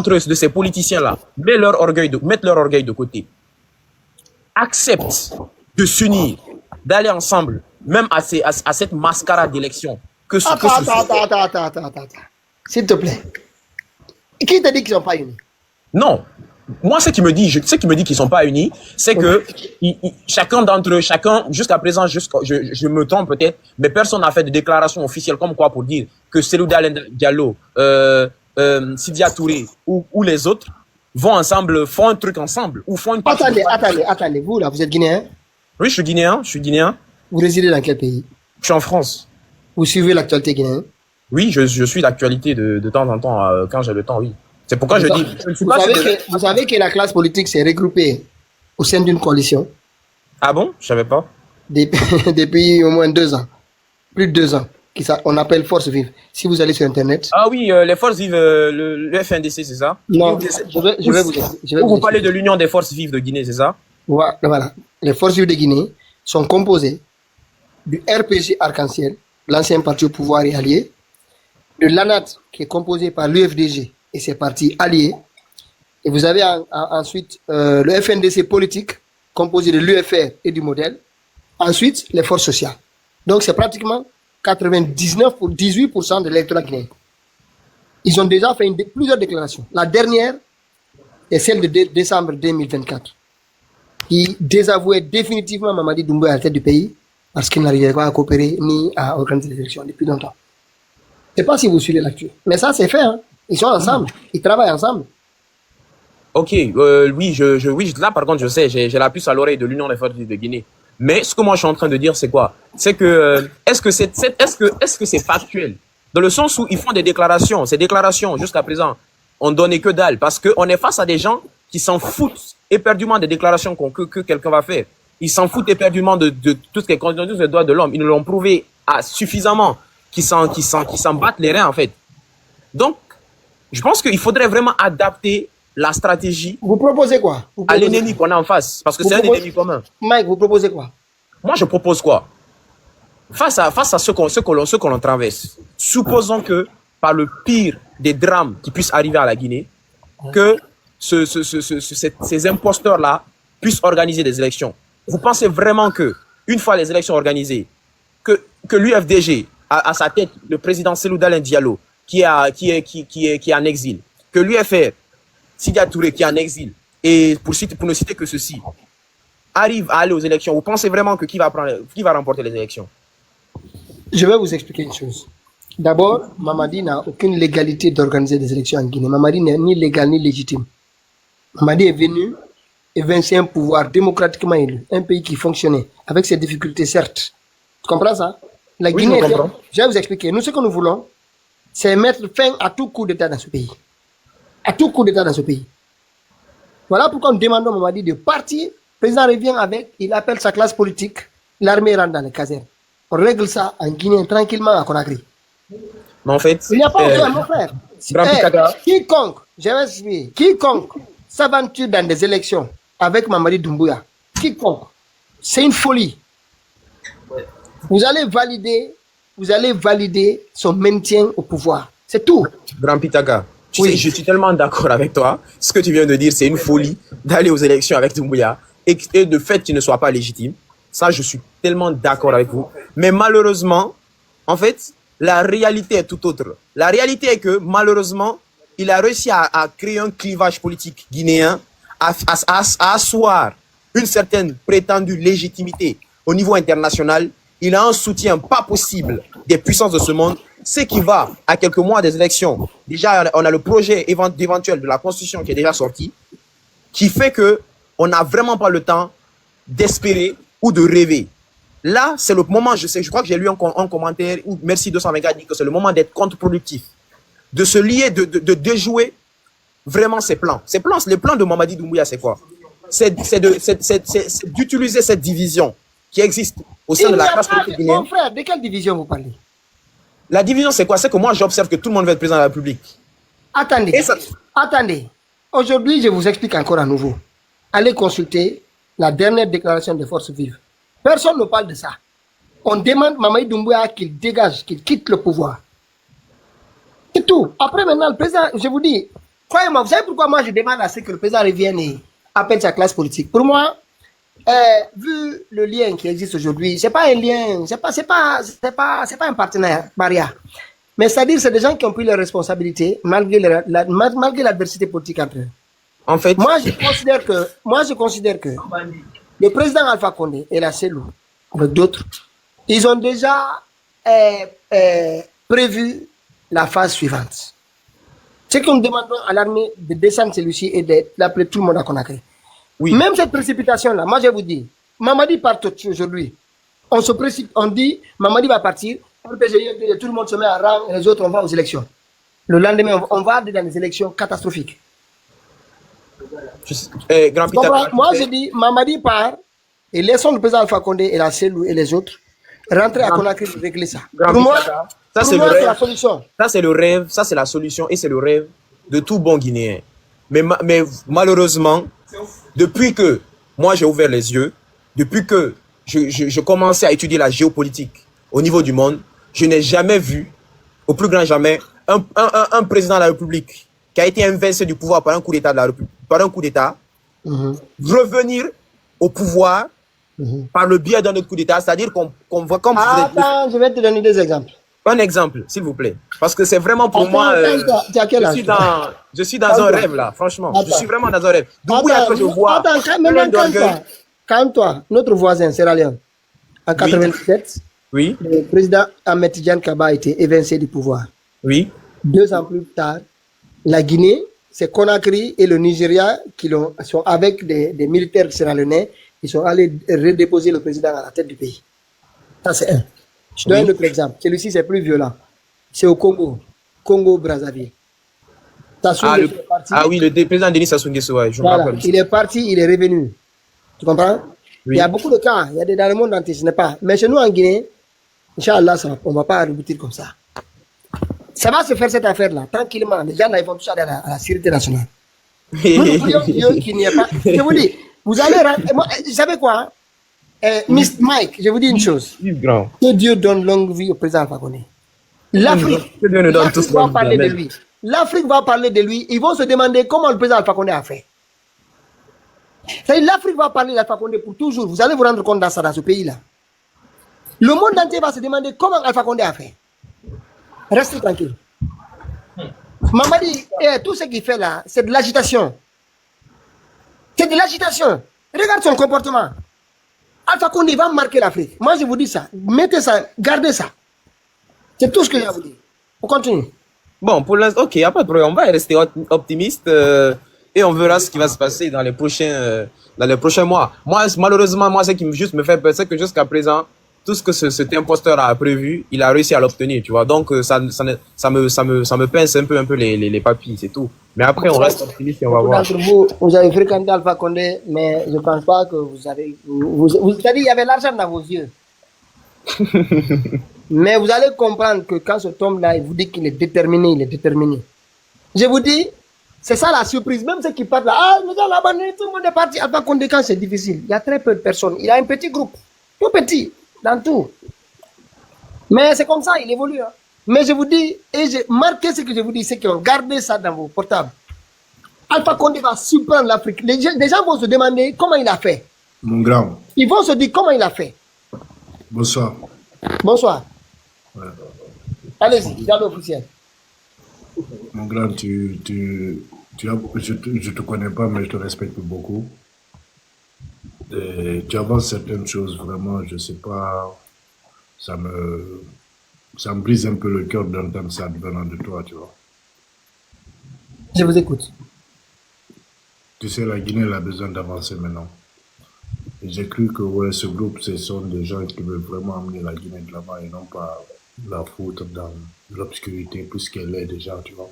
de ces politiciens-là mettent leur orgueil de côté, acceptent de s'unir, d'aller ensemble, même à cette mascarade d'élection. Attends. S'il te plaît. Qui t'a dit qu'ils ne sont pas unis? Non. Moi, ce qui me dit qu'ils sont pas unis, c'est que chacun d'entre eux, jusqu'à présent, je me trompe peut-être, mais personne n'a fait de déclaration officielle comme quoi pour dire que Cellou Dalein Diallo, Sidya Touré ou les autres vont ensemble, font un truc ensemble ou font une partie. Attendez, vous là, vous êtes guinéen? Oui, je suis guinéen. Vous résidez dans quel pays? Je suis en France. Vous suivez l'actualité guinéenne? Oui, je suis l'actualité de temps en temps, quand j'ai le temps, oui. C'est pourquoi je dis... Vous savez que la classe politique s'est regroupée au sein d'une coalition? Ah bon? Je savais pas. Depuis au moins 2 ans. Plus de 2 ans. On appelle Force Vive. Si vous allez sur Internet... Ah oui, les Forces Vives, le FNDC, c'est ça? Non, je vais vous parlez de l'Union des Forces Vives de Guinée, c'est ça? Voilà. Les Forces Vives de Guinée sont composées du RPG Arc-en-Ciel, l'ancien parti au pouvoir et allié, de l'ANAT, qui est composé par l'UFDG et ses partis alliés. Et vous avez ensuite le FNDC politique, composé de l'UFR et du modèle. Ensuite, les forces sociales. Donc, c'est pratiquement 18% de l'électorat guinéen. Ils ont déjà fait plusieurs déclarations. La dernière est celle de décembre 2024, qui désavouait définitivement Mamadi Doumbouya à la tête du pays parce qu'il n'arrivait pas à coopérer ni à organiser les élections depuis longtemps. Je ne sais pas si vous suivez l'actu, mais ça, c'est fait. Hein. Ils sont ensemble, ils travaillent ensemble. Ok, oui, là par contre, je sais, j'ai la puce à l'oreille de l'Union des Forces de Guinée. Mais ce que moi je suis en train de dire, c'est quoi? C'est que, est-ce que c'est factuel? Dans le sens où ils font des déclarations. Ces déclarations, jusqu'à présent, on donné que dalle. Parce qu'on est face à des gens qui s'en foutent éperdument des déclarations que quelqu'un va faire. Ils s'en foutent éperdument de tout ce qui est constitution des droits de l'homme. Ils nous l'ont prouvé suffisamment qu'ils s'en battent les reins, en fait. Donc, je pense qu'il faudrait vraiment adapter la stratégie. Vous proposez quoi? À l'ennemi qu'on a en face, parce que c'est un ennemi commun. Mike, vous proposez quoi? Moi, je propose quoi? Face à ce que l'on traverse, supposons que, par le pire des drames qui puissent arriver à la Guinée, que ces imposteurs-là puissent organiser des élections. Vous pensez vraiment que, une fois les élections organisées, que l'UFDG, à sa tête, le président Cellou Dalein Diallo, qui est en exil, que l'UFR, Sidya Touré, qui est en exil, et pour ne citer que ceci, arrive à aller aux élections, vous pensez vraiment que qui va remporter les élections? Je vais vous expliquer une chose. D'abord, Mamadi n'a aucune légalité d'organiser des élections en Guinée. Mamadi n'est ni légal ni légitime. Mamadi est venu et vaincu un pouvoir démocratiquement élu, un pays qui fonctionnait, avec ses difficultés certes. Tu comprends ça? La Guinée, je vais vous expliquer. Nous, ce que nous voulons, c'est mettre fin à tout coup d'État dans ce pays. À tout coup d'État dans ce pays. Voilà pourquoi nous demandons à Mamadi de partir. Le président revient avec, il appelle sa classe politique, l'armée rentre dans les casernes. On règle ça en Guinée tranquillement à Conakry. Mais en fait, il n'y a pas aucun, mon frère. Quiconque s'aventure dans des élections avec Mamadi Doumbouya, quiconque, c'est une folie. Vous allez valider son maintien au pouvoir. C'est tout. Grand Pitaka, oui. Je suis tellement d'accord avec toi. Ce que tu viens de dire, c'est une folie d'aller aux élections avec Doumbouya et de fait qu'il ne soit pas légitime. Ça, je suis tellement d'accord avec vous. Mais malheureusement, en fait, la réalité est tout autre. La réalité est que, malheureusement, il a réussi à créer un clivage politique guinéen, à asseoir une certaine prétendue légitimité au niveau international. Il a un soutien pas possible des puissances de ce monde, ce qui va à quelques mois des élections. Déjà, on a le projet éventuel de la Constitution qui est déjà sorti, qui fait que on n'a vraiment pas le temps d'espérer ou de rêver. Là, c'est le moment, je crois que j'ai lu un commentaire où Merci 224 dit que c'est le moment d'être contre-productif, de se lier, de déjouer vraiment ses plans. Les plans de Mamadi Doumbouya, c'est quoi? C'est d'utiliser cette division qui existe au sein de la classe politique guinéenne. Mon frère, de quelle division vous parlez? La division, c'est quoi? C'est que moi, j'observe que tout le monde veut être président de la République. Attendez. Aujourd'hui, je vous explique encore à nouveau. Allez consulter la dernière déclaration des forces vives. Personne ne parle de ça. On demande à Mamadi Doumbouya qu'il dégage, qu'il quitte le pouvoir. C'est tout. Après, maintenant, le président, je vous dis, croyez-moi, vous savez pourquoi moi je demande à ce que le président revienne et appelle sa classe politique. Pour moi, vu le lien qui existe aujourd'hui, c'est pas un lien, c'est pas un partenariat. Mais c'est-à-dire, c'est des gens qui ont pris leurs responsabilités malgré l'adversité politique entre eux. En fait, moi, je considère que le président Alpha Condé et la CELU, avec d'autres, ils ont déjà prévu la phase suivante. C'est que nous demandons à l'armée de descendre celui-ci et d'appeler tout le monde à Conakry. Oui. Même cette précipitation-là, moi je vous dis, Mamadi part aujourd'hui. On se précipite, on dit, Mamadi va partir, tout le monde se met en rang et les autres, on va aux élections. Le lendemain, on va dans des élections catastrophiques. Moi je dis, Mamadi part et laissons le président Alpha Condé et la CELU et les autres rentrer à Conakry pour régler ça. Pour moi, c'est la solution. Ça, c'est le rêve, ça, c'est la solution et c'est le rêve de tout bon Guinéen. Mais malheureusement, depuis que moi, j'ai ouvert les yeux, depuis que je commençais à étudier la géopolitique au niveau du monde, je n'ai jamais vu, au plus grand jamais, un président de la République qui a été invincé du pouvoir par un coup d'État revenir au pouvoir par le biais d'un autre coup d'État, c'est-à-dire qu'on voit comme... Attends, je vais te donner des exemples. Un exemple, s'il vous plaît. Parce que c'est vraiment pour moi... je suis dans un rêve, là, franchement. Je suis vraiment dans un rêve. Doumbouya, que je vois... Calme-toi. Notre voisin, Sierra Leone, en 1987, oui. Le président Ahmed Tidiane Kaba a été évincé du pouvoir. Oui. 2 ans plus tard, la Guinée, c'est Conakry et le Nigeria qui sont avec des militaires sierra-léonais. Ils sont allés redéposer le président à la tête du pays. Ça, c'est un. Je donne un autre exemple. Celui-ci, c'est plus violent. C'est au Congo-Brazzaville. Oui, le président Denis Sassou Nguesso, je me rappelle. Il est parti, il est revenu. Tu comprends? Oui. Il y a beaucoup de cas. Il y a dans le monde entier, ce n'est pas. Mais chez nous, en Guinée, Inch'Allah, on ne va pas reboutir comme ça. Ça va se faire cette affaire-là, tranquillement. Les gens, là, ils vont toucher à la sécurité nationale. Qu'il n'y a pas. Je vous dis, vous allez... Vous savez quoi? Mr. Mike, je vous dis une chose. Que Dieu donne longue vie au président Alpha Condé. L'Afrique va parler de lui. L'Afrique va parler de lui. Ils vont se demander comment le président Alpha Condé a fait. L'Afrique va parler d'Alpha Condé pour toujours. Vous allez vous rendre compte dans ce pays-là. Le monde entier va se demander comment Alpha Condé a fait. Restez tranquille. Mamadi, tout ce qu'il fait là, c'est de l'agitation. C'est de l'agitation. Regarde son comportement. Alpha Condé va marquer l'Afrique. Moi, je vous dis ça. Mettez ça, gardez ça. C'est tout ce que j'ai à vous dire. On continue. Bon, pour l'instant, ok, il n'y a pas de problème. On va rester optimiste et on verra ce qui va se passer dans les prochains mois. Moi, malheureusement, ce qui juste me fait peur, c'est que jusqu'à présent, tout ce que cet imposteur a prévu, il a réussi à l'obtenir, tu vois. Donc, ça me pince un peu les papilles, c'est tout. Mais après, on reste optimiste et on va voir. Vous avez fréquenté Alpha Condé, mais je ne pense pas que vous avez... Vous avez dit, il y avait l'argent dans vos yeux. Mais vous allez comprendre que quand cet homme-là, il vous dit qu'il est déterminé, il est déterminé. Je vous dis, c'est ça la surprise. Même ceux qui partent là, nous allons abandonner, tout le monde est parti. Alpha Condé, quand c'est difficile, il y a très peu de personnes. Il a un petit groupe, tout petit, dans tout. Mais c'est comme ça, il évolue. Hein. Mais je vous dis, et j'ai marqué ce que je vous dis, c'est que gardez ça dans vos portables. Alpha Condé va surprendre l'Afrique. Les gens vont se demander comment il a fait. Mon grand. Ils vont se dire comment il a fait. Bonsoir. Bonsoir. Ouais. Allez-y, dialogue officiel. Mon grand, je te connais pas, mais je te respecte beaucoup. Et tu avances certaines choses, vraiment, je sais pas, ça me brise un peu le cœur d'entendre ça venant de toi, tu vois. Je vous écoute. Tu sais, la Guinée, elle a besoin d'avancer maintenant. Et j'ai cru que ouais, ce groupe, ce sont des gens qui veulent vraiment amener la Guinée de l'avant et non pas la foutre dans l'obscurité puisqu'elle est déjà, tu vois.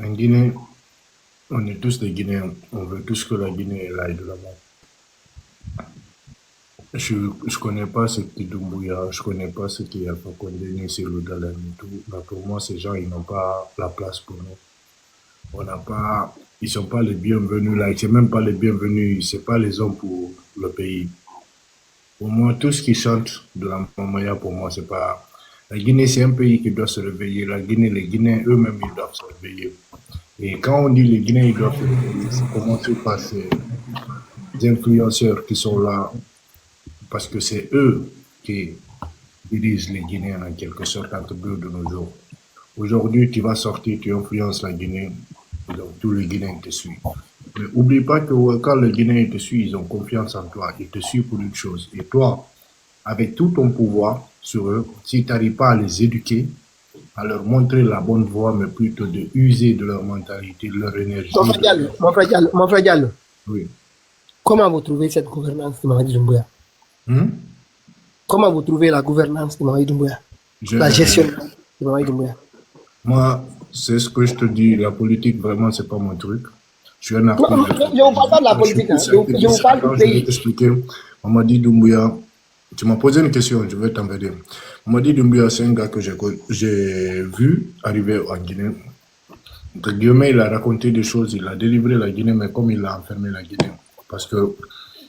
En Guinée, on est tous des Guinéens. On veut tous que la Guinée aille de l'avant. Je connais pas ce qui est Doumbouya, je connais pas ce qui est Alpha Condé, ni Cellou Dalein et tout. Mais pour moi, ces gens, ils n'ont pas la place pour nous. On n'a pas, ils sont pas les bienvenus là, c'est même pas les bienvenus, c'est pas les hommes pour le pays. Pour moi, tout ce qui chante de la Mamaya, pour moi, c'est pas, La Guinée, c'est un pays qui doit se réveiller. La Guinée, les Guinéens eux-mêmes, ils doivent se réveiller. Et quand on dit les Guinéens, ils doivent se réveiller, c'est commencer par ces influenceurs qui sont là, parce que c'est eux qui dirigent les Guinéens en quelque sorte entre deux de nos jours. Aujourd'hui, tu vas sortir, tu influences la Guinée, donc tous les Guinéens te suivent. Mais oublie pas que quand les Guinéens te suivent, ils ont confiance en toi, ils te suivent pour une chose. Et toi, avec tout ton pouvoir sur eux, si tu n'arrives pas à les éduquer, à leur montrer la bonne voie, mais plutôt de user de leur mentalité, de leur énergie. Mon frère Diallo, Oui. comment vous trouvez cette gouvernance de Mamadi Doumbouya? Comment vous trouvez la gouvernance de Mamadi Doumbouya? La gestion de Mamadi Doumbouya? Moi, c'est ce que je te dis, la politique, vraiment, c'est pas mon truc. Je suis un artiste. Je ne vous parle pas de la politique, hein. Je vous parle du Je vais pays. t'expliquer. Mamadi Doumbouya, tu m'as posé une question, je vais t'embêter. Mamadi Doumbouya, c'est un gars que j'ai vu arriver en Guinée. Entre guillemets, il a raconté des choses, il a délivré la Guinée, mais comme il a enfermé la Guinée. Parce que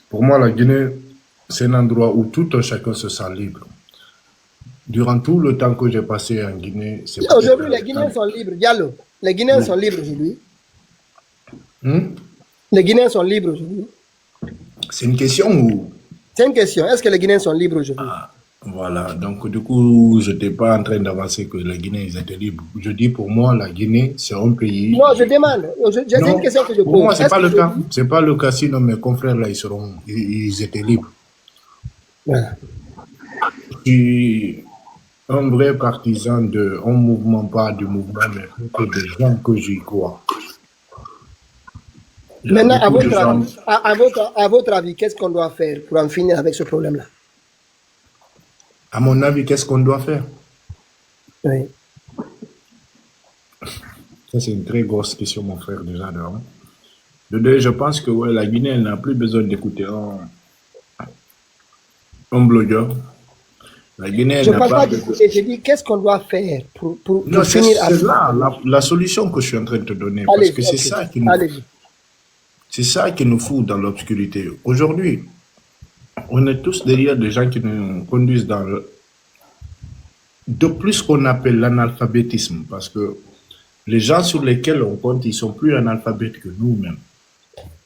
pour moi, la Guinée, c'est un endroit où tout un chacun se sent libre. Durant tout le temps que j'ai passé en Guinée, c'est aujourd'hui, les Guinéens sont libres. Diallo, les Guinéens sont libres aujourd'hui. Les Guinéens sont libres aujourd'hui. C'est une question où... C'est une question. Est-ce que les Guinéens sont libres aujourd'hui? Voilà, donc du coup, je n'étais pas en train d'avancer que les Guinéens ils étaient libres. Je dis pour moi, la Guinée, c'est un pays... Non, je demande. J'ai une question que je pose. Pour moi, ce n'est pas le cas. C'est pas le cas, sinon mes confrères, là, ils étaient libres. Voilà. Je suis un vrai partisan de un mouvement, pas du mouvement, mais plutôt des gens que j'y crois. Maintenant, à votre avis, qu'est-ce qu'on doit faire pour en finir avec ce problème-là? À mon avis, qu'est-ce qu'on doit faire? Oui. Ça, c'est une très grosse question, mon frère, déjà. De deux, je pense que ouais, la Guinée, elle n'a plus besoin d'écouter un blogueur. La Guinée, elle je n'a parle pas pas... d'écouter, je dis qu'est-ce qu'on doit faire pour Non, finir c'est là la solution que je suis en train de te donner. Parce que c'est ça qui nous... C'est ça qui nous fout dans l'obscurité. Aujourd'hui, on est tous derrière des gens qui nous conduisent dans de plus qu'on appelle l'analphabétisme, parce que les gens sur lesquels on compte, ils sont plus analphabètes que nous-mêmes.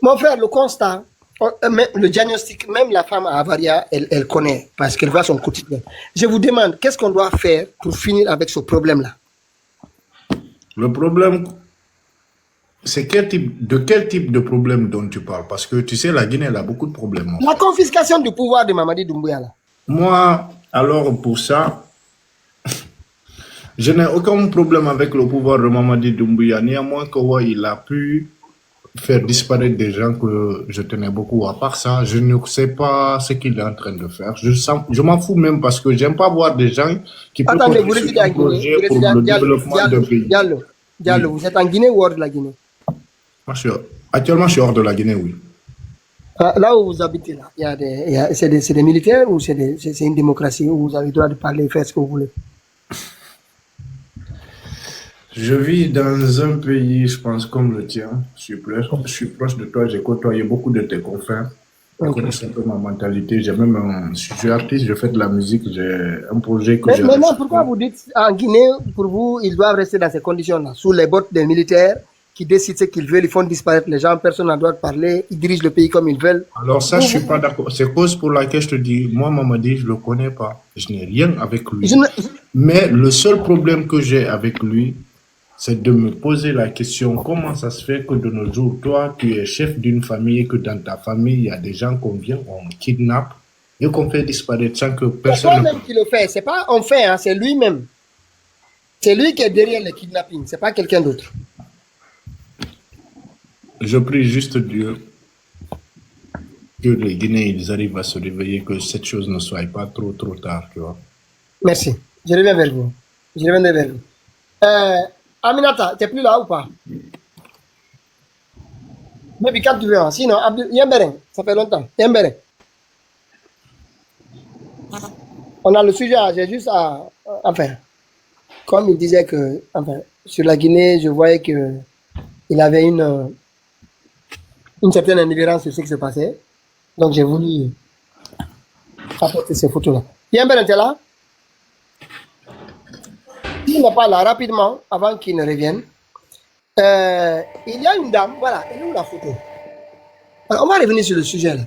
Mon frère, le constat, le diagnostic, même la femme à Avaria, elle connaît, parce qu'elle voit son quotidien. Je vous demande, qu'est-ce qu'on doit faire pour finir avec ce problème-là? Le problème... C'est de quel type de problème dont tu parles? Parce que tu sais, la Guinée, elle a beaucoup de problèmes. La confiscation du pouvoir de Mamadi Doumbouya. Là. Moi, alors pour ça, je n'ai aucun problème avec le pouvoir de Mamadi Doumbouya. Néanmoins, il a pu faire disparaître des gens que je tenais beaucoup. À part ça, je ne sais pas ce qu'il est en train de faire. Je m'en fous même parce que j'aime pas voir des gens qui peuvent attendez, vous résidez en Guinée, pour le développement d'un pays. Diallo, vous êtes en Guinée ou hors de la Guinée? Actuellement, je suis hors de la Guinée, oui. Là où vous habitez, là, c'est des militaires ou c'est une démocratie où vous avez le droit de parler et faire ce que vous voulez? Je vis dans un pays, je pense, comme le tien. Je suis proche de toi, j'ai côtoyé beaucoup de tes confrères. Je connais un peu ma mentalité. Je suis artiste, je fais de la musique, j'ai un projet que j'ai... Mais non, pourquoi vous dites en Guinée, pour vous, ils doivent rester dans ces conditions-là, sous les bottes des militaires qui décident ce qu'ils veulent, ils font disparaître les gens, personne n'a le droit de parler, ils dirigent le pays comme ils veulent. Alors ça, je ne suis pas d'accord. C'est cause pour laquelle je te dis, moi, Mamadi, je ne le connais pas. Je n'ai rien avec lui. Mais le seul problème que j'ai avec lui, c'est de me poser la question, comment ça se fait que de nos jours, toi, tu es chef d'une famille et que dans ta famille, il y a des gens qu'on vient, on kidnappe et qu'on fait disparaître sans que personne... C'est toi-même qui le fait, c'est pas on fait, hein, c'est lui-même. C'est lui qui est derrière le kidnapping, c'est pas quelqu'un d'autre. Je prie juste Dieu que les Guinéens ils arrivent à se réveiller, que cette chose ne soit pas trop tard, tu vois. Merci. Je reviens vers vous. Aminata, tu n'es plus là ou pas? Mais quand tu veux, sinon, Yemberen, ça fait longtemps. Yemberen. On a le sujet, j'ai juste à... Enfin, comme il disait que... Enfin, sur la Guinée, je voyais qu'il avait une certaine indifférence sur ce qui se passait. Donc, j'ai voulu apporter ces photos-là. Yemberen, tu es là? s'il n'est pas là, rapidement, avant qu'il ne revienne, il y a une dame, voilà, elle est où la photo? Alors, on va revenir sur le sujet là.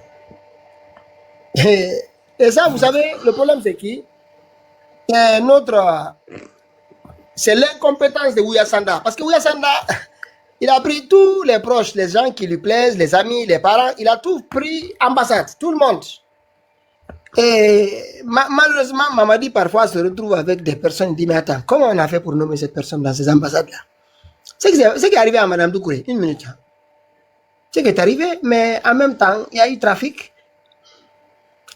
Et ça, vous savez, le problème c'est qui? C'est l'incompétence de Ouya Sanda. Parce que Ouya Sanda, il a pris tous les proches, les gens qui lui plaisent, les amis, les parents, il a tout pris ambassade, tout le monde. Et malheureusement, Mamadi parfois se retrouve avec des personnes, il dit, mais attends, comment on a fait pour nommer cette personne dans ces ambassades-là? C'est ce qui est arrivé à Madame Doucouré, une minute. C'est ce qui est arrivé, mais en même temps, il y a eu trafic.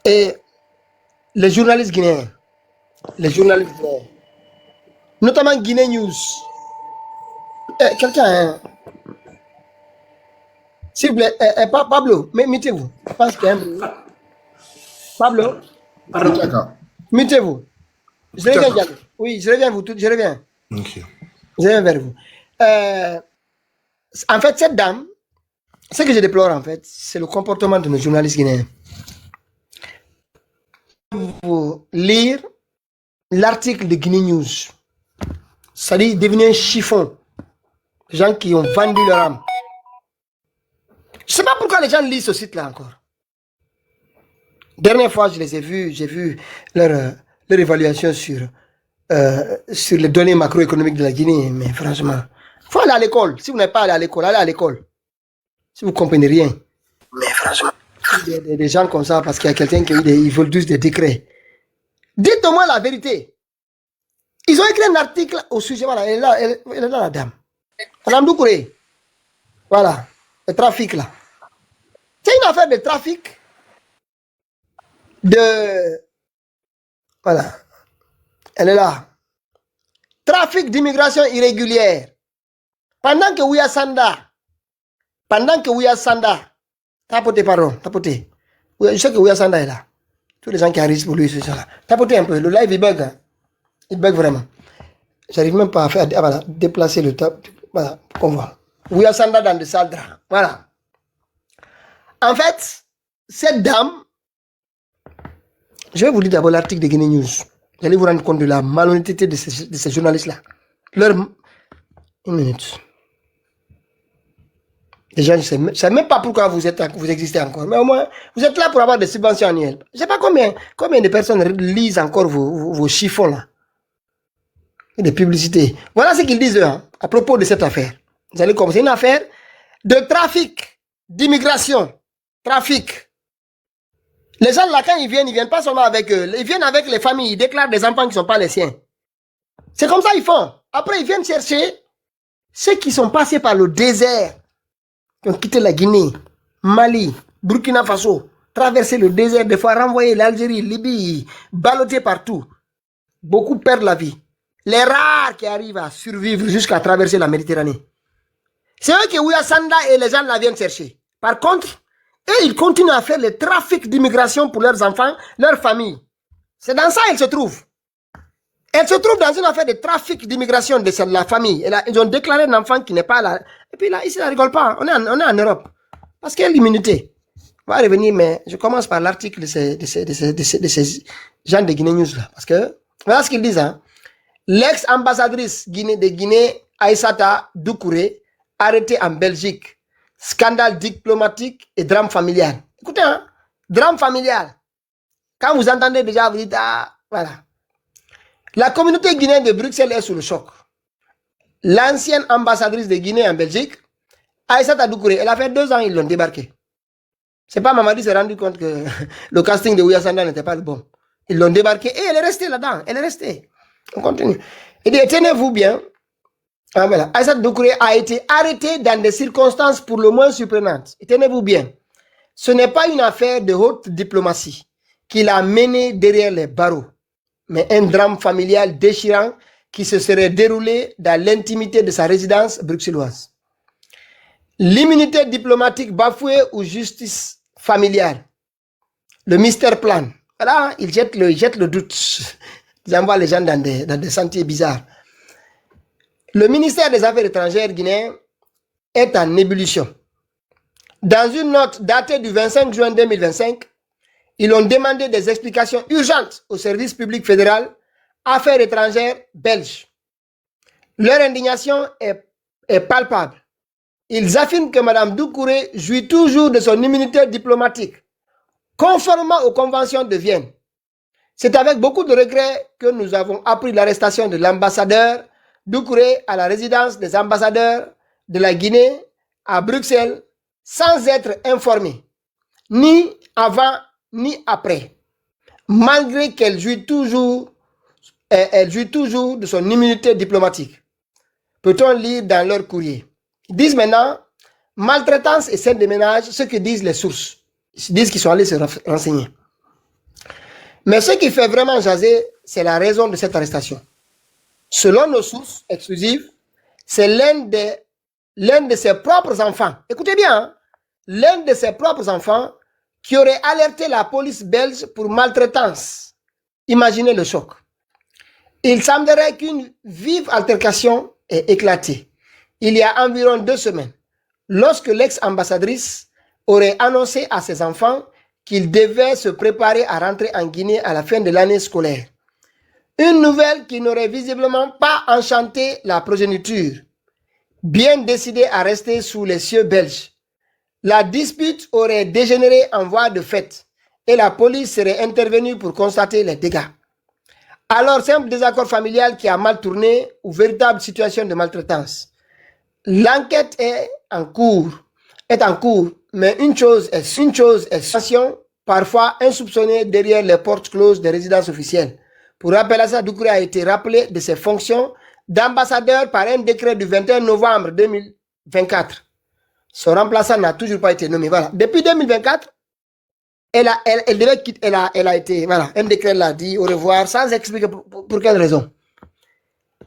Et les journalistes guinéens, notamment Guinée News, quelqu'un, s'il vous plaît, Pablo, mettez-vous. Je pense qu'il y a un bruit. Pablo, mettez-vous. Je reviens, Diallo. Oui, je reviens, je reviens. Ok. Je reviens vers vous. En fait, cette dame, ce que je déplore, en fait, c'est le comportement de nos journalistes guinéens. Pour lire l'article de Guinée News, c'est-à-dire devenir un chiffon. Les gens qui ont vendu leur âme. Je ne sais pas pourquoi les gens lisent ce site-là encore. Dernière fois, je les ai vus, j'ai vu leur évaluation sur les données macroéconomiques de la Guinée. Mais franchement, il faut aller à l'école. Si vous n'êtes pas allé à l'école, allez à l'école. Si vous ne comprenez rien. Mais franchement, des gens comme ça, parce qu'il y a quelqu'un qui a eu ils veulent tous des décrets. Dites-moi la vérité. Ils ont écrit un article au sujet. Voilà, elle est là, la dame. Madame Doucouré. Voilà, le trafic là. C'est une affaire de trafic. Voilà. Elle est là. Trafic d'immigration irrégulière. Pendant que Ouya Sanda, tapotez. Je sais que Ouya Sanda est là. Tous les gens qui arrivent pour lui, c'est ça là. Tapotez un peu. Le live, il bug. Hein. Il bug vraiment. J'arrive même pas à faire, voilà, déplacer le top. Voilà, qu'on voit. Ouya Sanda dans des salles draps. Voilà. En fait, cette dame, je vais vous lire d'abord l'article de Guinée News. Vous allez vous rendre compte de la malhonnêteté de ces journalistes-là. Une minute. Déjà, je ne sais même pas pourquoi vous existez encore. Mais au moins, vous êtes là pour avoir des subventions annuelles. Je ne sais pas combien de personnes lisent encore vos chiffons là. Et des publicités. Voilà ce qu'ils disent hein, à propos de cette affaire. Vous allez commencer une affaire de trafic, d'immigration. Trafic. Les gens là, quand ils viennent pas seulement avec eux, ils viennent avec les familles, ils déclarent des enfants qui ne sont pas les siens. C'est comme ça qu'ils font. Après, ils viennent chercher ceux qui sont passés par le désert, qui ont quitté la Guinée, Mali, Burkina Faso, traversé le désert, des fois renvoyé l'Algérie, Libye, ballotté partout. Beaucoup perdent la vie. Les rares qui arrivent à survivre jusqu'à traverser la Méditerranée. C'est eux qui Ouya Sanda et les gens là viennent chercher. Par contre, eux, ils continuent à faire le trafic d'immigration pour leurs enfants, leurs familles. C'est dans ça qu'ils se trouvent. Elles se trouvent dans une affaire de trafic d'immigration de la famille. Et là, ils ont déclaré un enfant qui n'est pas là. Et puis là, ici, ça ne rigole pas. On est en Europe. Parce qu'il y a l'immunité. On va revenir, mais je commence par l'article de ces gens de Guinée News là. Parce que, voilà ce qu'ils disent. Hein. L'ex-ambassadrice de Guinée, Aïssata Doucouré, arrêtée en Belgique. Scandale diplomatique et drame familial. Écoutez, hein, drame familial. Quand vous entendez déjà, vous dites, ah, voilà. La communauté guinéenne de Bruxelles est sous le choc. L'ancienne ambassadrice de Guinée en Belgique, Aïssata Doucouré, elle a fait 2 ans, ils l'ont débarqué. C'est pas Mamadi s'est rendu compte que le casting de Ouya Sanda n'était pas le bon. Ils l'ont débarqué et elle est restée là-dedans. Elle est restée. On continue. Et dit, tenez-vous bien. Ah, voilà. Aïssata Doucouré a été arrêté dans des circonstances pour le moins surprenantes. Et tenez-vous bien. Ce n'est pas une affaire de haute diplomatie qu'il a menée derrière les barreaux, mais un drame familial déchirant qui se serait déroulé dans l'intimité de sa résidence bruxelloise. L'immunité diplomatique bafouée ou justice familiale. Le mystère plane. Voilà, il jette le doute. Ils envoient les gens dans des sentiers bizarres. Le ministère des Affaires étrangères guinéen est en ébullition. Dans une note datée du 25 juin 2025, ils ont demandé des explications urgentes au service public fédéral Affaires étrangères belge Leur indignation est palpable. Ils affirment que Mme Doucouré jouit toujours de son immunité diplomatique, conformément aux conventions de Vienne. C'est avec beaucoup de regret que nous avons appris l'arrestation de l'ambassadeur Doucouré à la résidence des ambassadeurs de la Guinée à Bruxelles sans être informés, ni avant ni après, malgré qu'elle jouit toujours de son immunité diplomatique. Peut-on lire dans leur courrier? Ils disent maintenant maltraitance et scène de ménage, ce que disent les sources. Ils disent qu'ils sont allés se renseigner. Mais ce qui fait vraiment jaser, c'est la raison de cette arrestation. Selon nos sources exclusives, c'est l'un de ses propres enfants. Écoutez bien, hein, l'un de ses propres enfants qui aurait alerté la police belge pour maltraitance. Imaginez le choc. Il semblerait qu'une vive altercation ait éclaté il y a environ 2 semaines, lorsque l'ex-ambassadrice aurait annoncé à ses enfants qu'ils devaient se préparer à rentrer en Guinée à la fin de l'année scolaire. Une nouvelle qui n'aurait visiblement pas enchanté la progéniture, bien décidée à rester sous les cieux belges. La dispute aurait dégénéré en voie de fait et la police serait intervenue pour constater les dégâts. Alors, simple désaccord familial qui a mal tourné ou véritable situation de maltraitance. L'enquête est en cours, mais une chose est parfois insoupçonnée derrière les portes closes des résidences officielles. Pour rappel à ça, Doucouré a été rappelé de ses fonctions d'ambassadeur par un décret du 21 novembre 2024. Son remplaçant n'a toujours pas été nommé. Voilà. Depuis 2024, elle devait quitter, elle a été, voilà, un décret l'a dit au revoir sans expliquer pour quelle raison.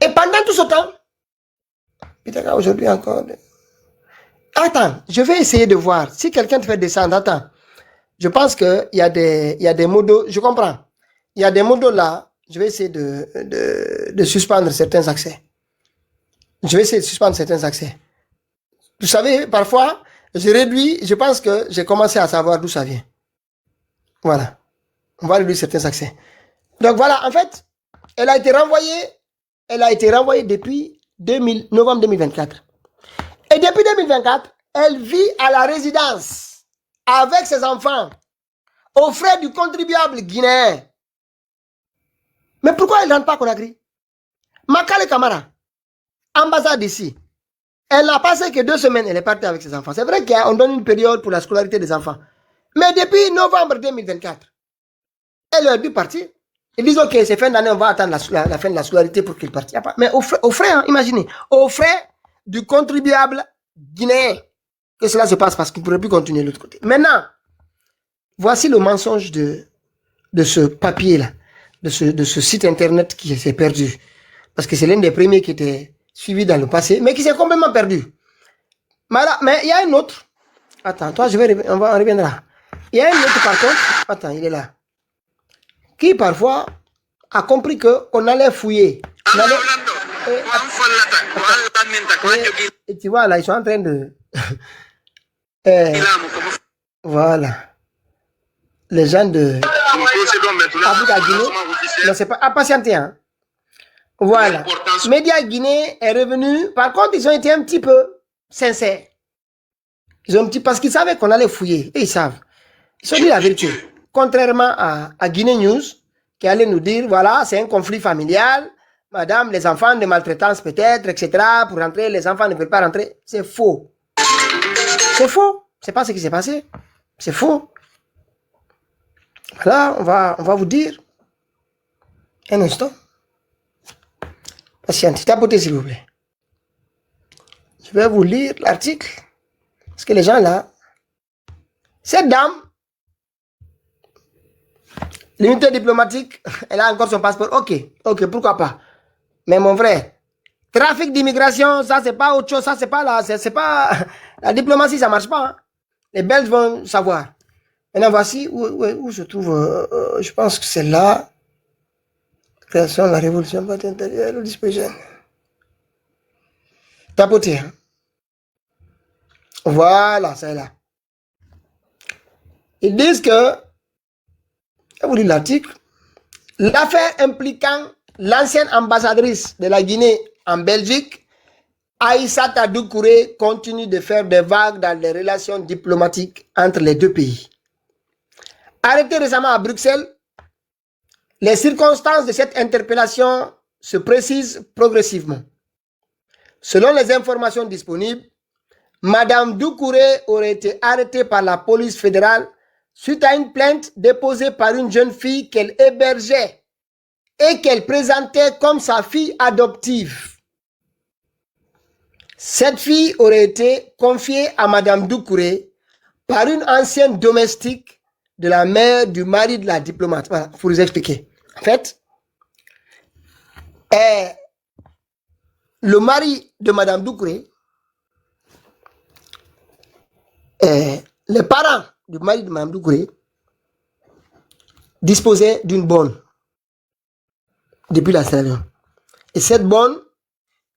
Et pendant tout ce temps, peut-être aujourd'hui encore. Attends, je vais essayer de voir. Si quelqu'un te fait descendre, attends. Je pense qu'il y a des modos, je comprends. Il y a des modos là, je vais essayer de suspendre certains accès. Vous savez, parfois, je réduis, je pense que j'ai commencé à savoir d'où ça vient. Voilà. On va réduire certains accès. Donc voilà, en fait, elle a été renvoyée depuis novembre 2024. Et depuis 2024, elle vit à la résidence avec ses enfants, aux frais du contribuable guinéen. Mais pourquoi elle ne rentre pas à Conakry? Makale Camara, ambassade ici, elle n'a passé que 2 semaines, elle est partie avec ses enfants. C'est vrai qu'on donne une période pour la scolarité des enfants. Mais depuis novembre 2024, elle aurait dû partir. Ils disent, ok, c'est fin d'année, on va attendre la fin de la scolarité pour qu'il parte. Mais aux frais, hein, imaginez, aux frais du contribuable guinéen que cela se passe parce qu'il ne pourrait plus continuer de l'autre côté. Maintenant, voici le mensonge de ce papier-là, de ce site internet qui s'est perdu. Parce que c'est l'un des premiers qui était suivi dans le passé, mais qui s'est complètement perdu. Mais il y a un autre. Attends, toi, on reviendra. Il y a un autre, par contre. Attends, il est là. Qui, parfois, a compris qu'on allait fouiller. Et tu vois, là, ils sont en train de... voilà. Les gens de... Non, c'est pas... patienter, hein. Voilà. Média Guinée est revenu. Par contre, ils ont été un petit peu sincères. Parce qu'ils savaient qu'on allait fouiller. Et ils savent. Ils ont dit la vérité. Contrairement à Guinée News, qui allait nous dire, voilà, c'est un conflit familial. Madame, les enfants de maltraitance peut-être, etc. Pour rentrer, les enfants ne veulent pas rentrer. C'est faux. C'est faux. C'est pas ce qui s'est passé. C'est faux. Voilà, on va vous dire. Un instant. Patiente, tapotez s'il vous plaît. Je vais vous lire l'article. Parce que les gens là, cette dame, l'unité diplomatique, elle a encore son passeport. Ok, pourquoi pas. Mais mon frère, trafic d'immigration, ça c'est pas autre chose, ça c'est pas la diplomatie, ça marche pas. Hein. Les Belges vont savoir. Maintenant voici où se trouve, je pense que c'est là. Création de la révolution intérieure, le disparition. Tapotez. Hein. Voilà, c'est là. Ils disent que, je vous lis l'article, l'affaire impliquant l'ancienne ambassadrice de la Guinée en Belgique, Aïssata Doucouré continue de faire des vagues dans les relations diplomatiques entre les deux pays. Arrêté récemment à Bruxelles, les circonstances de cette interpellation se précisent progressivement. Selon les informations disponibles, Madame Doucouré aurait été arrêtée par la police fédérale suite à une plainte déposée par une jeune fille qu'elle hébergeait et qu'elle présentait comme sa fille adoptive. Cette fille aurait été confiée à Madame Doucouré par une ancienne domestique de la mère du mari de la diplomate. Voilà, pour vous expliquer. En fait, le mari de Madame Doucouré, les parents du mari de Madame Doucouré disposaient d'une bonne depuis la Sierra Leone. Et cette bonne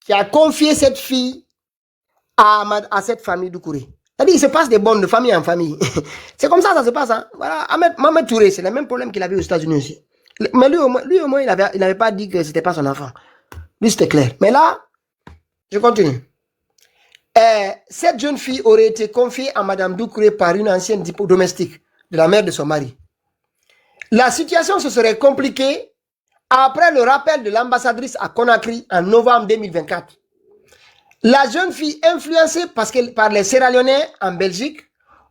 qui a confié cette fille à cette famille Doucouré. C'est-à-dire, il se passe des bonnes de famille en famille. C'est comme ça se passe. Hein. Voilà. Mohamed Touré, c'est le même problème qu'il avait aux États-Unis aussi. Mais lui, au moins, il n'avait pas dit que ce n'était pas son enfant. Lui, c'était clair. Mais là, je continue. Cette jeune fille aurait été confiée à Madame Doucouré par une ancienne domestique de la mère de son mari. La situation se serait compliquée après le rappel de l'ambassadrice à Conakry en novembre 2024. La jeune fille, influencée par les Sierra-Léonais en Belgique,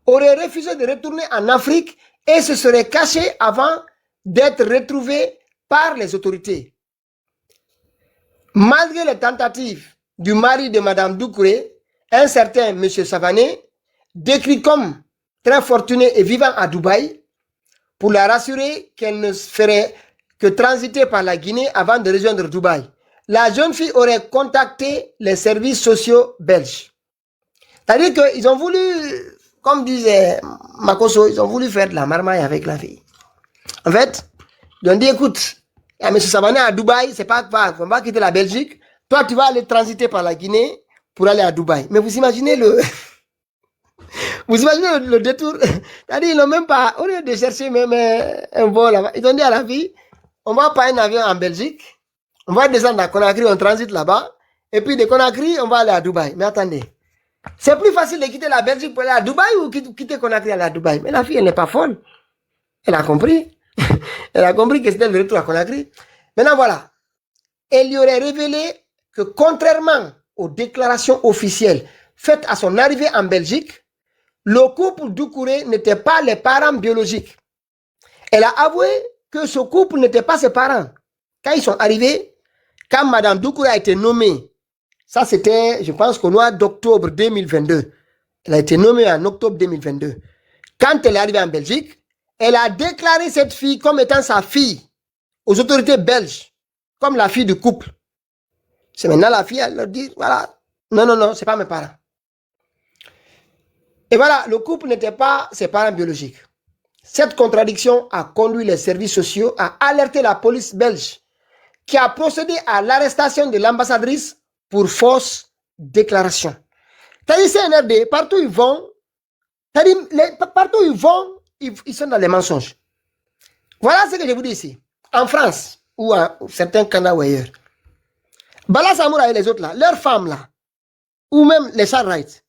aurait refusé de retourner en Afrique et se serait cachée avant d'être retrouvée par les autorités. Malgré les tentatives du mari de Madame Doucouré, un certain M. Savané, décrit comme très fortuné et vivant à Dubaï, pour la rassurer qu'elle ne ferait que transiter par la Guinée avant de rejoindre Dubaï. La jeune fille aurait contacté les services sociaux belges. C'est-à-dire qu'ils ont voulu, comme disait Makoso, ils ont voulu faire de la marmaille avec la fille. En fait, ils ont dit, écoute, il y a M. Savané à Dubaï, c'est pas grave, on va quitter la Belgique. Toi, tu vas aller transiter par la Guinée pour aller à Dubaï. Mais vous imaginez le détour. C'est-à-dire, ils n'ont même pas, au lieu de chercher même un vol là-bas, ils ont dit à la fille, on va prendre un avion en Belgique, on va descendre à Conakry, on transite là-bas, et puis de Conakry, on va aller à Dubaï. Mais attendez, c'est plus facile de quitter la Belgique pour aller à Dubaï ou quitter Conakry aller à Dubaï. Mais la fille, elle n'est pas folle. Elle a compris. Elle a compris que c'était le retour à Conakry. Maintenant, voilà. Elle lui aurait révélé que contrairement aux déclarations officielles faites à son arrivée en Belgique, le couple Doucouré n'était pas les parents biologiques. Elle a avoué que ce couple n'était pas ses parents. Quand ils sont arrivés, quand Madame Doucouré a été nommée, ça c'était, je pense, qu'au mois d'octobre 2022. Elle a été nommée en octobre 2022. Quand elle est arrivée en Belgique, elle a déclaré cette fille comme étant sa fille aux autorités belges, comme la fille du couple. C'est maintenant la fille, elle leur dit, voilà, non, c'est pas mes parents. Et voilà, le couple n'était pas ses parents biologiques. Cette contradiction a conduit les services sociaux à alerter la police belge, qui a procédé à l'arrestation de l'ambassadrice pour fausse déclaration. C'est-à-dire, CNRD, partout où ils vont, partout où ils vont, ils sont dans les mensonges. Voilà ce que je vous dis ici. En France, ou à certains Canada ou ailleurs, Bala Samoura et les autres là, leurs femmes là, ou même les Charrites,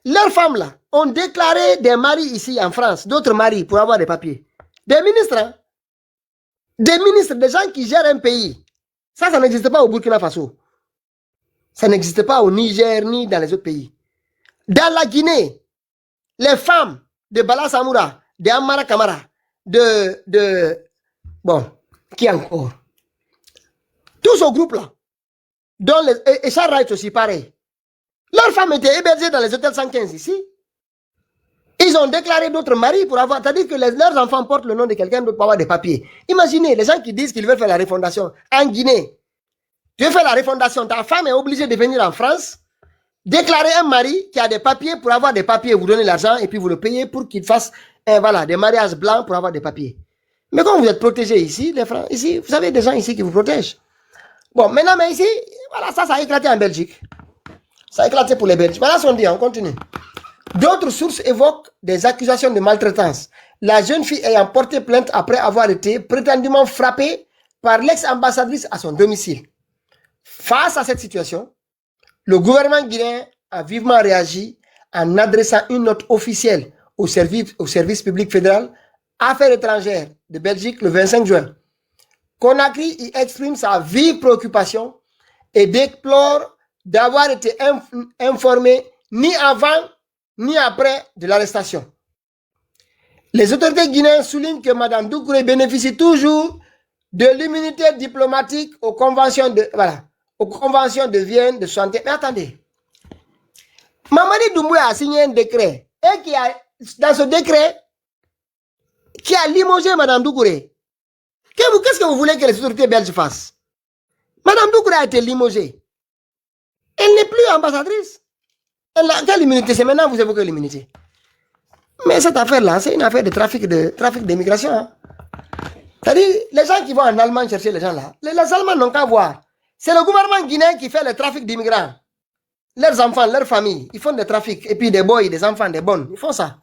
leurs femmes là, ont déclaré des maris ici en France, d'autres maris pour avoir des papiers. Des ministres, hein? Des ministres, des gens qui gèrent un pays. Ça n'existe pas au Burkina Faso. Ça n'existe pas au Niger ni dans les autres pays. Dans la Guinée, les femmes de Bala Samoura, de Amara Kamara, bon, qui encore? Tout ce groupe-là, dont et Charles Wright aussi, pareil. Leurs femmes étaient hébergées dans les hôtels 115 ici. Ils ont déclaré d'autres maris pour avoir, c'est-à-dire que leurs enfants portent le nom de quelqu'un d'autre pour avoir des papiers. Imaginez les gens qui disent qu'ils veulent faire la refondation en Guinée. Tu veux faire la refondation, ta femme est obligée de venir en France, déclarer un mari qui a des papiers pour avoir des papiers, vous donnez l'argent et puis vous le payez pour qu'il fasse voilà, des mariages blancs pour avoir des papiers. Mais quand vous êtes protégés ici, les Français, ici, vous avez des gens ici qui vous protègent. Bon, maintenant, mais ici, voilà, ça a éclaté en Belgique. Ça a éclaté pour les Belges. Voilà son dit, on continue. D'autres sources évoquent des accusations de maltraitance. La jeune fille ayant porté plainte après avoir été prétendument frappée par l'ex-ambassadrice à son domicile. Face à cette situation, le gouvernement guinéen a vivement réagi en adressant une note officielle au service public fédéral Affaires étrangères de Belgique le 25 juin. Conakry y exprime sa vive préoccupation et déplore d'avoir été informé ni avant ni après de l'arrestation. Les autorités guinéennes soulignent que Mme Doucouré bénéficie toujours de l'immunité diplomatique aux conventions de Vienne de 61. Mais attendez, Mamadi Doumbouya a signé un décret et qui a, dans ce décret, qui a limogé Mme Doucouré. Qu'est-ce que vous voulez que les autorités belges fassent? Mme Doucouré a été limogée. Elle n'est plus ambassadrice. Elle a quelle immunité? C'est maintenant que vous évoquez l'immunité. Mais cette affaire-là, c'est une affaire de trafic d'immigration. Hein. C'est-à-dire, les gens qui vont en Allemagne chercher les gens là, les Allemands n'ont qu'à voir. C'est le gouvernement guinéen qui fait le trafic d'immigrants. Leurs enfants, leurs familles, ils font des trafics. Et puis des boys, des enfants, des bonnes. Ils font ça.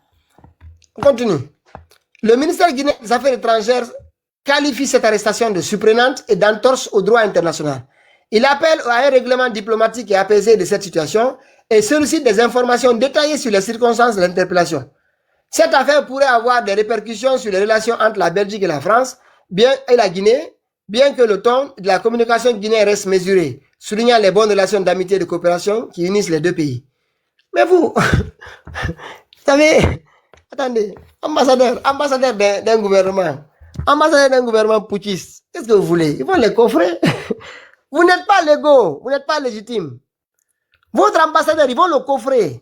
On continue. Le ministère guinéen des Affaires étrangères qualifie cette arrestation de surprenante et d'entorse au droit international. Il appelle à un règlement diplomatique et apaisé de cette situation et sollicite des informations détaillées sur les circonstances de l'interpellation. Cette affaire pourrait avoir des répercussions sur les relations entre la Belgique et la France et la Guinée, bien que le ton de la communication guinéenne reste mesuré, soulignant les bonnes relations d'amitié et de coopération qui unissent les deux pays. Mais vous, vous savez, attendez, ambassadeur d'un gouvernement putschiste, qu'est-ce que vous voulez? Ils vont les coffrer. Vous n'êtes pas légaux, vous n'êtes pas légitime. Votre ambassadeur, ils vont le coffrer.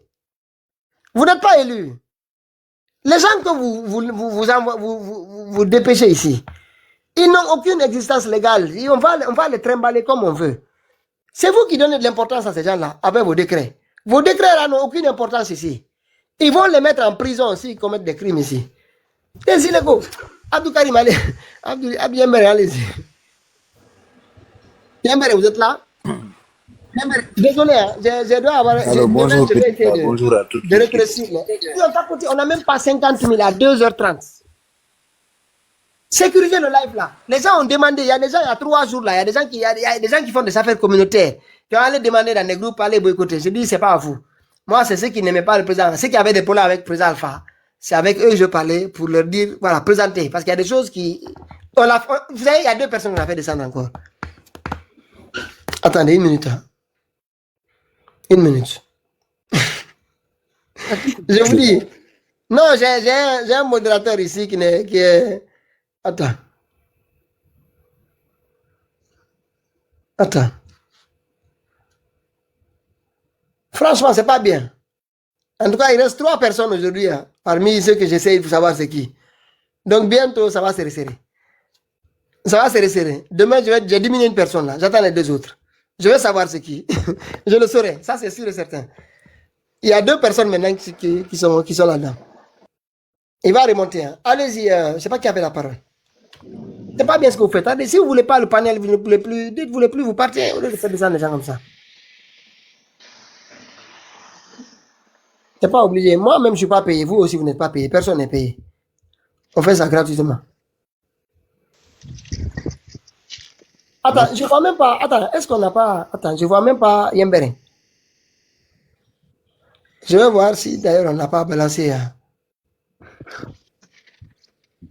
Vous n'êtes pas élu. Les gens que vous dépêchez ici, ils n'ont aucune existence légale. On va les trimballer comme on veut. C'est vous qui donnez de l'importance à ces gens-là avec vos décrets. Vos décrets-là n'ont aucune importance ici. Ils vont les mettre en prison s'ils commettent des crimes ici. Les illégaux. Abdou Karim, allez. Abdou Yembere, allez-y. Yembere, vous êtes là? Désolé, hein, je dois avoir... Alors, bonjour, bonjour à tous. De rétrécir. On n'a même pas 50 000 à 2h30. Sécuriser le live là. Les gens ont demandé, il y a des gens il y a 3 jours là, il y a des gens qui font des affaires communautaires. Qui ont allé demander dans des groupes, aller boycotter. Je dis, c'est pas à vous. Moi, c'est ceux qui n'aimaient pas le président. Ceux qui avaient des problèmes avec le président Alpha. C'est avec eux que je parlais pour leur dire, voilà, présenter. Parce qu'il y a des choses qui... vous savez, il y a 2 personnes qui ont fait descendre encore. Attendez, 1 minute. 1 minute. Je vous dis. Non, j'ai un modérateur ici qui est... Attends. Franchement, c'est pas bien. En tout cas, il reste 3 personnes aujourd'hui, hein, parmi ceux que j'essaye de savoir c'est qui. Donc bientôt, ça va se resserrer. Ça va se resserrer. Demain, j'ai diminué une personne là. J'attends les 2 autres. Je vais savoir c'est qui. Je le saurai. Ça, c'est sûr et certain. Il y a 2 personnes maintenant qui sont là-dedans. Il va remonter. Hein. Allez-y. Je ne sais pas qui avait la parole. C'est pas bien ce que vous faites. Hein. Si vous ne voulez pas le panel, vous ne voulez plus, dites, vous ne voulez plus, vous partez. Au lieu de faire descendre les gens comme ça. C'est pas obligé. Moi-même, je ne suis pas payé. Vous aussi, vous n'êtes pas payé. Personne n'est payé. On fait ça gratuitement. Attends, je vois même pas. Attends, est-ce qu'on n'a pas. Attends, je vois même pas Yembere. Je vais voir si d'ailleurs on n'a pas balancé.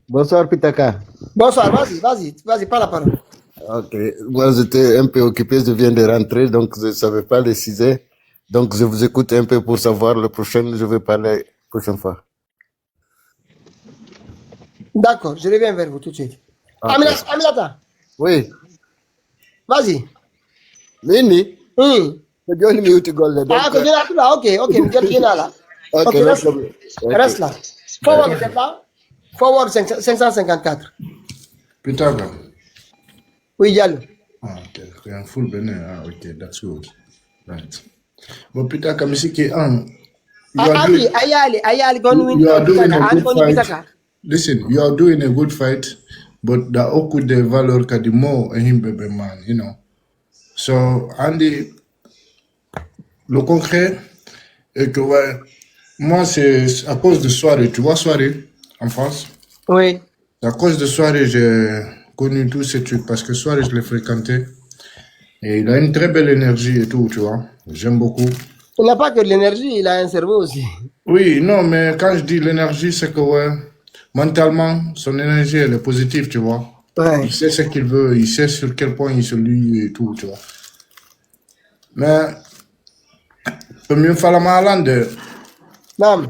Bonsoir, Pitaka. Bonsoir, vas-y, prends la parole. Ok, moi j'étais un peu occupé, je viens de rentrer, donc je ne savais pas les sujets. Donc je vous écoute un peu pour savoir le prochain, je vais parler la prochaine fois. D'accord, je reviens vers vous tout de suite. Okay. Aminata. Oui. Vas-y. Nini? Ok, là. Ok, reste là. Forward, vous êtes là? Forward 554. Pitaka. Oui, Diallo. Ah, okay. I'm full Benin. Ah, okay, that's good. Right. But Pitaka, listen, you are doing a good fight, but the Oku de Valor Kadimo and him baby man, you know. So, Andy, le concret est que, ouais, moi, c'est à cause de soirée. Tu vois, soirée en France? Oui. À cause de soirée, j'ai connu tous ces trucs parce que soirée, je l'ai fréquenté. Et il a une très belle énergie et tout, tu vois. J'aime beaucoup. Il n'a pas que de l'énergie, il a un cerveau aussi. Oui, non, mais quand je dis l'énergie, c'est que, ouais, mentalement, son énergie, elle est positive, tu vois. Ouais. Il sait ce qu'il veut, il sait sur quel point il se lie et tout, tu vois. Mais, le mieux faire la malade, Nam.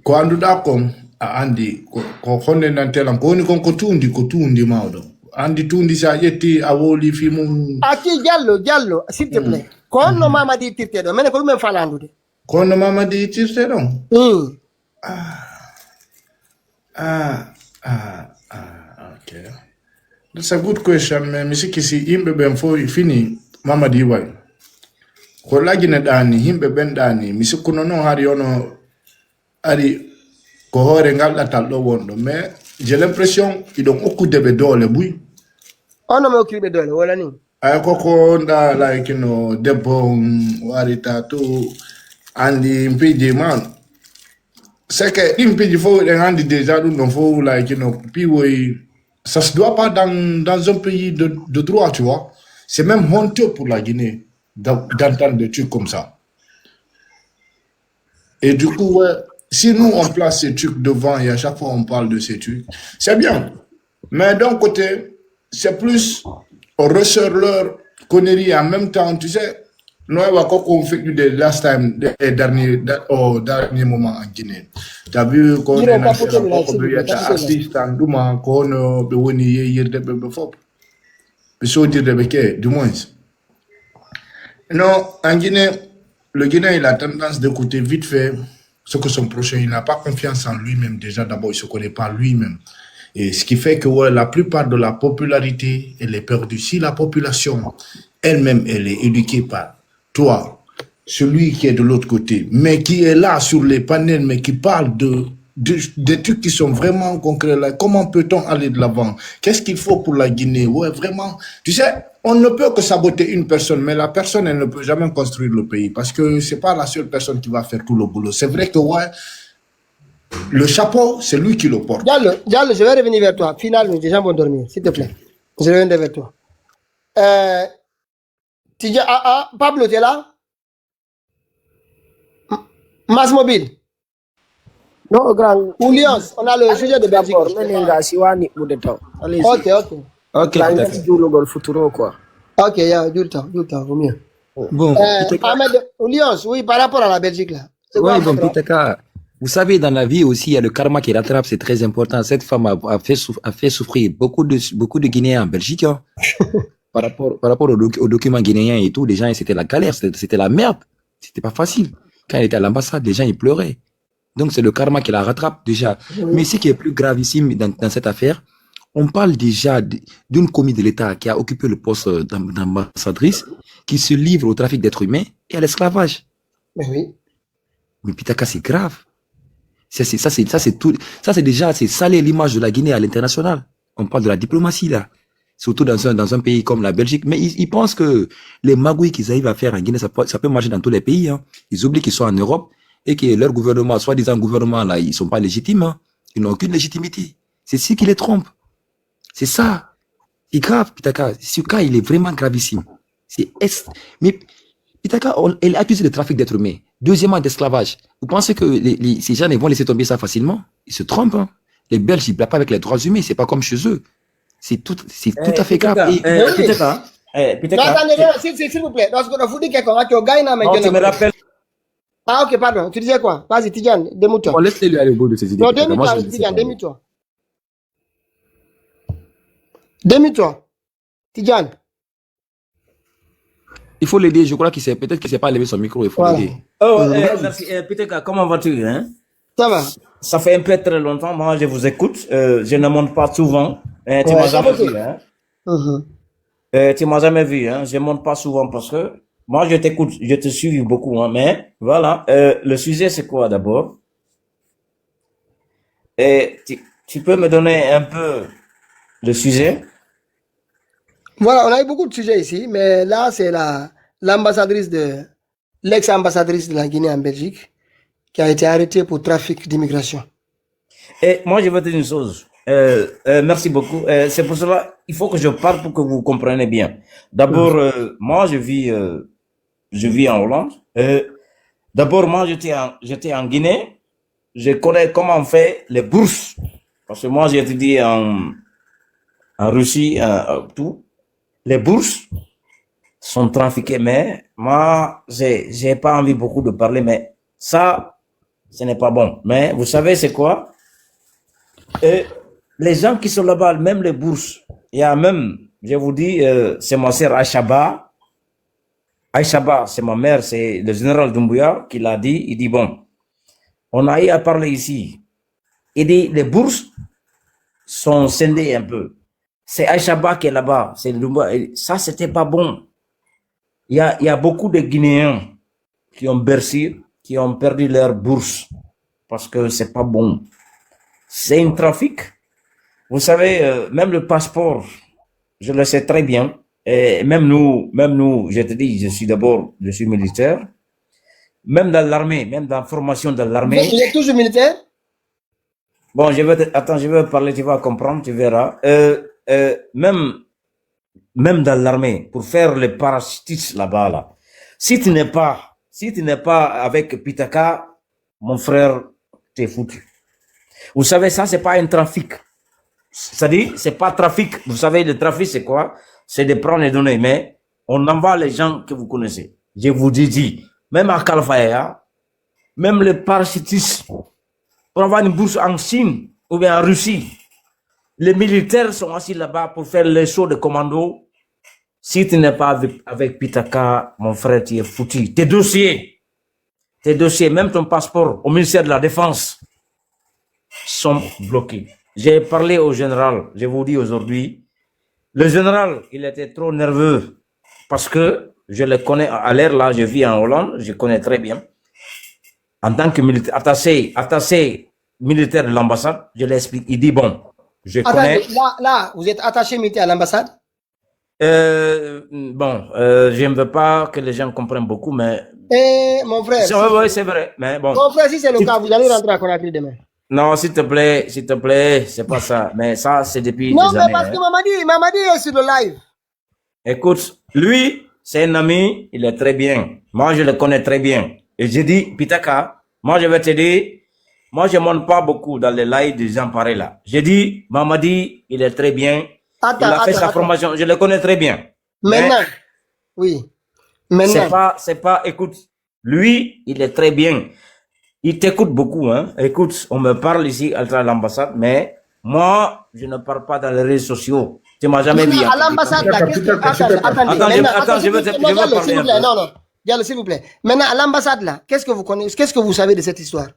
quand on a andi, ko honde nantelan, ko ni kon ko tundi mawdo. Andi tundi sa yetti a woli fi mum. Aki Diallo, s'il te plaît. Quand on m'a dit tirte do, mais comment falandu de? Kono mama di tirte don. Okay. That's a good question, man. Misiki si himbe ben fo fini mama di way. Ko lagina dani himbe ben dani misikuno no hari ono ari ko hore ngal tal do wondo, mais j'ai l'impression ils ont beaucoup de dole bui. On a occupé de wala ni. Ay koko nda like debbo warita to andi mpiji man. C'est que mpiji fo andi déjà nous faut like puis oui, ça se doit pas dans un pays de droit, tu vois. C'est même honteux pour la Guinée d'entendre des trucs comme ça. Et du coup, ouais, si nous on place ces trucs devant et à chaque fois on parle de ces trucs, c'est bien. Mais d'un côté, c'est plus on ressort leur conneries en même temps, tu sais. Nous, on fait du last time, au dernier moment en Guinée. Tu as vu qu'on est assistant, du moins, qu'on a du moins. Non, en Guinée, le Guinéen, il a tendance d'écouter vite fait ce que son prochain, il n'a pas confiance en lui-même. Déjà, d'abord, il ne se connaît pas lui-même. Et ce qui fait que ouais, la plupart de la popularité, elle est perdue. Si la population elle-même, elle est éduquée par toi, celui qui est de l'autre côté, mais qui est là sur les panels, mais qui parle des trucs qui sont vraiment concrets, là. Comment peut-on aller de l'avant? Qu'est-ce qu'il faut pour la Guinée? Ouais, vraiment. Tu sais, on ne peut que saboter une personne, mais la personne, elle ne peut jamais construire le pays parce que c'est pas la seule personne qui va faire tout le boulot. C'est vrai que ouais, le chapeau, c'est lui qui le porte. Diallo, je vais revenir vers toi. Final, les gens vont dormir, s'il te plaît. Je reviens vers toi. Pablo, tu es là? Mass Mobile. Non, grand. Ou Lyons, on a le sujet de Belgique. Ok. Ok, tout à fait. Le futuro, quoi. Ok, il y a du temps, vaut mieux. Bon, Ahmed, ou Lyons, oui, par rapport à la Belgique, là. Oui, bon, Pitaka, vous savez, dans la vie aussi, il y a le karma qui rattrape, c'est très important. Cette femme a fait souffrir beaucoup de Guinéens en Belgique, hein. Par rapport aux documents guinéens et tout, les gens, c'était la galère, c'était la merde. C'était pas facile. Quand elle était à l'ambassade, les gens, ils pleuraient. Donc, c'est le karma qui la rattrape, déjà. Oui. Mais ce qui est plus gravissime dans cette affaire, on parle déjà d'une commis de l'État qui a occupé le poste d'ambassadrice, qui se livre au trafic d'êtres humains et à l'esclavage. Mais oui. Mais Pitaka, c'est grave. Ça, c'est déjà, c'est saler l'image de la Guinée à l'international. On parle de la diplomatie, là. Surtout dans un pays comme la Belgique. Mais ils pensent que les magouilles qu'ils arrivent à faire en Guinée, ça peut marcher dans tous les pays, hein. Ils oublient qu'ils sont en Europe et que leur gouvernement, soi-disant gouvernement, là, ils sont pas légitimes, hein. Ils n'ont aucune légitimité. C'est ce qui les trompe. C'est ça. C'est grave, Pitaka. Ce cas, il est vraiment gravissime. Mais Pitaka, elle a accusé de trafic d'êtres humains. Deuxièmement, d'esclavage. Vous pensez que ces gens vont laisser tomber ça facilement? Ils se trompent, hein. Les Belges, ils ne blaguent pas avec les droits humains. C'est pas comme chez eux. C'est tout à fait grave. Pitaka. S'il vous plaît. Parce qu'on vous dit quelqu'un qui a gagné maintenant. Tu me rappelles. Ah, ok, pardon. Tu disais quoi? Vas-y, Tidjane, démouille-toi. On laisse lui aller au bout de ses idées. Non, démouille-toi, Tidjane, démouille-toi. Démouille-toi. Tidjane. Il faut l'aider. Je crois peut-être qu'il ne sait pas lever son micro. Il faut l'aider. Oh, merci. Pitaka, comment vas-tu, hein? Ça va. Ça fait un peu très longtemps. Moi, je vous écoute. Je ne monte pas souvent. Tu m'as jamais vu, hein? Tu m'as jamais vu, hein? Je monte pas souvent parce que moi, je t'écoute, je te suis beaucoup, hein, mais voilà. Le sujet, c'est quoi d'abord? Tu peux me donner un peu le sujet? Voilà, on a eu beaucoup de sujets ici, mais là, c'est l'ex-ambassadrice de la Guinée en Belgique qui a été arrêtée pour trafic d'immigration. Et moi, je vais te dire une chose. Merci beaucoup. C'est pour cela, il faut que je parle pour que vous compreniez bien. D'abord, moi, je vis en Hollande. D'abord, moi, j'étais en Guinée. Je connais comment on fait les bourses. Parce que moi, j'ai étudié en Russie, tout. Les bourses sont trafiquées, mais moi, j'ai pas envie beaucoup de parler, mais ça, ce n'est pas bon. Mais vous savez, c'est quoi? Les gens qui sont là-bas, même les bourses, il y a même, je vous dis, c'est ma sœur Aïchaba. Aïchaba, c'est ma mère, c'est le général Doumbouya qui l'a dit. Il dit, bon, on a eu à parler ici. Il dit, les bourses sont scindées un peu. C'est Aïchaba qui est là-bas. C'est Doumbouya. Ça, c'était pas bon. Il y a beaucoup de Guinéens qui ont bercé, qui ont perdu leur bourse parce que c'est pas bon. C'est un trafic. Vous savez, même le passeport, je le sais très bien. Et même nous, je te dis, je suis militaire. Même dans l'armée, même dans la formation de l'armée. Vous êtes toujours militaire? Bon, attends, je vais parler, tu vas comprendre, tu verras. Même dans l'armée, pour faire les parachutistes là-bas, là. Si tu n'es pas avec Pitaka, mon frère, t'es foutu. Vous savez, ça, c'est pas un trafic. C'est-à-dire, c'est pas trafic. Vous savez, le trafic, c'est quoi? C'est de prendre les données, mais on envoie les gens que vous connaissez. Je vous dis, même à Kalfaya, même les parachutistes, pour avoir une bourse en Chine ou bien en Russie, les militaires sont assis là-bas pour faire les sauts de commando. Si tu n'es pas avec Pitaka, mon frère, tu es foutu. Tes dossiers, même ton passeport au ministère de la Défense sont bloqués. J'ai parlé au général, je vous dis aujourd'hui, le général, il était trop nerveux parce que je le connais à l'air là, je vis en Hollande, je connais très bien. En tant que militaire, attaché militaire de l'ambassade, je l'explique. Il dit bon, je connais. Là, vous êtes attaché militaire à l'ambassade? Je ne veux pas que les gens comprennent beaucoup, mais. Mon frère. Oui, c'est vrai, mais bon. Mon frère, si c'est le cas, vous allez rentrer à Conakry demain. Non, s'il te plaît, c'est pas ça. Mais ça, c'est depuis des années. Non, mais parce que Mamadi est sur le live. Écoute, lui, c'est un ami, il est très bien. Moi, je le connais très bien. Et j'ai dit, Pitaka, moi, je vais te dire, moi, je ne monte pas beaucoup dans les lives des gens pareils là. J'ai dit, Mamadi, il est très bien. Il a fait sa formation, je le connais très bien. Maintenant, oui. Maintenant. C'est pas, écoute, lui, il est très bien. Il t'écoute beaucoup, hein. Écoute, on me parle ici à l'ambassade, mais moi, je ne parle pas dans les réseaux sociaux. Tu m'as jamais vu. À l'ambassade, là, attends, je veux parler. Non, Diallo, s'il vous plaît. Maintenant, à l'ambassade, là, qu'est-ce que vous connaissez, qu'est-ce que vous savez de cette histoire?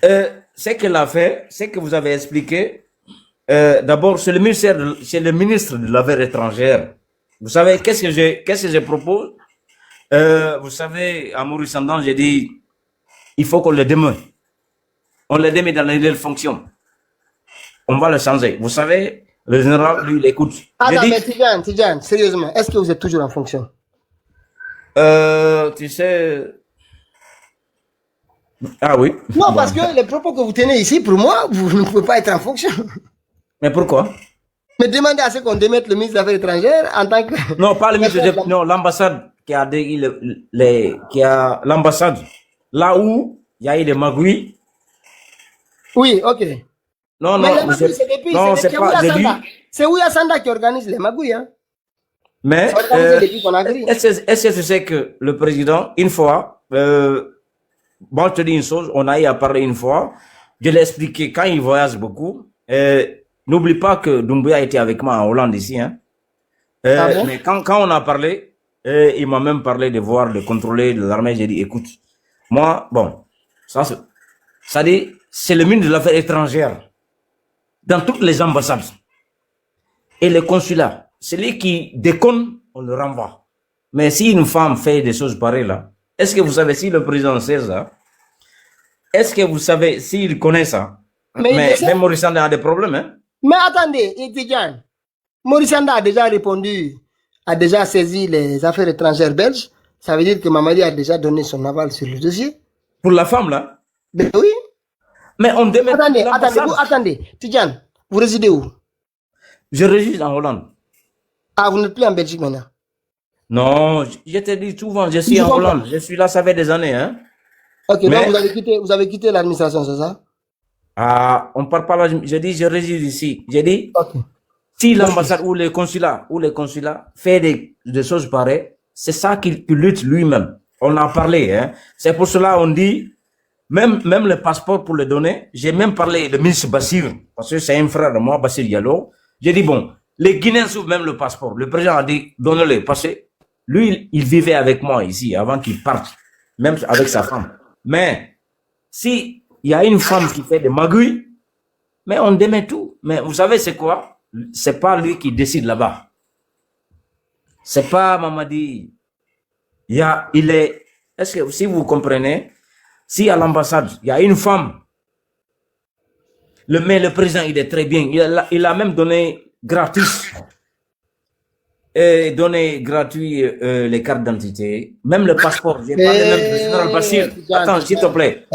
Ce qu'elle a fait, c'est que vous avez expliqué. D'abord, c'est le ministre de l'Affaires étrangères. Vous savez, qu'est-ce que je propose? Vous savez, à Maurice Sandan, j'ai dit, il faut qu'on le démeut. On le démet dans les fonctions. On va le changer. Vous savez, le général, lui, il écoute. Mais Tidjane, sérieusement, est-ce que vous êtes toujours en fonction? Tu sais... Ah oui. Non, parce que les propos que vous tenez ici, pour moi, vous ne pouvez pas être en fonction. Mais pourquoi? Mais demandez à ce qu'on démette le ministre des Affaires étrangères en tant que... Non, pas le ministre non, l'ambassade qui a l'ambassade. Là où il y a eu des magouilles. Oui, ok. Non, c'est Ouya Sanda qui organise les magouilles, hein. Mais, est-ce que tu sais que le président, une fois, bon, je te dis une chose, on a eu à parler une fois, je l'ai expliqué quand il voyage beaucoup, n'oublie pas que Doumbouya était avec moi en Hollande ici, hein. Mais quand on a parlé, il m'a même parlé de voir, de contrôler de l'armée, j'ai dit, écoute, moi, bon, ça dit, c'est le ministre de l'Affaires étrangères, dans toutes les ambassades, et les consulats, celui qui déconne, on le renvoie. Mais si une femme fait des choses pareilles là, est-ce que vous savez si le président sait ça? Est-ce que vous savez s'il connaît ça? Mais même Maurice Sanda a des problèmes, hein? Mais attendez, Tidjane, Maurice Sanda a déjà répondu, a déjà saisi les affaires étrangères belges. Ça veut dire que Mamadi a déjà donné son aval sur le dossier. Pour la femme, là? Ben oui. Mais on démet... Attendez, Tidjane, vous résidez où? Je réside en Hollande. Ah, vous n'êtes plus en Belgique maintenant. Non, je te dis souvent, je suis Je en comprends. Hollande. Je suis là, ça fait des années. Hein. Ok, Mais- donc vous avez quitté l'administration, c'est ça? Ah, on parle pas là. Je dis, je réside ici. J'ai dit, Ok. si l'ambassade ou les consulats fait des choses pareilles, c'est ça qu'il lutte lui-même. On en a parlé. Hein. C'est pour cela on dit, même le passeport pour le donner, j'ai même parlé de ministre Bassir, parce que c'est un frère de moi, Bassir Diallo. J'ai dit, bon, les Guinéens ouvrent même le passeport. Le président a dit, donnez-le, parce que lui, il vivait avec moi ici avant qu'il parte, même avec sa femme. Mais si il y a une femme qui fait des magouilles, mais on démet tout. Mais vous savez, c'est quoi? C'est pas lui qui décide là-bas. C'est pas Mamadi. Est-ce que si vous comprenez, si à l'ambassade, il y a une femme, le président, il est très bien. Il a même donné gratis. Donné gratuit les cartes d'identité, même le passeport. J'ai parlé même du général Bassir. Attends, s'il te plaît.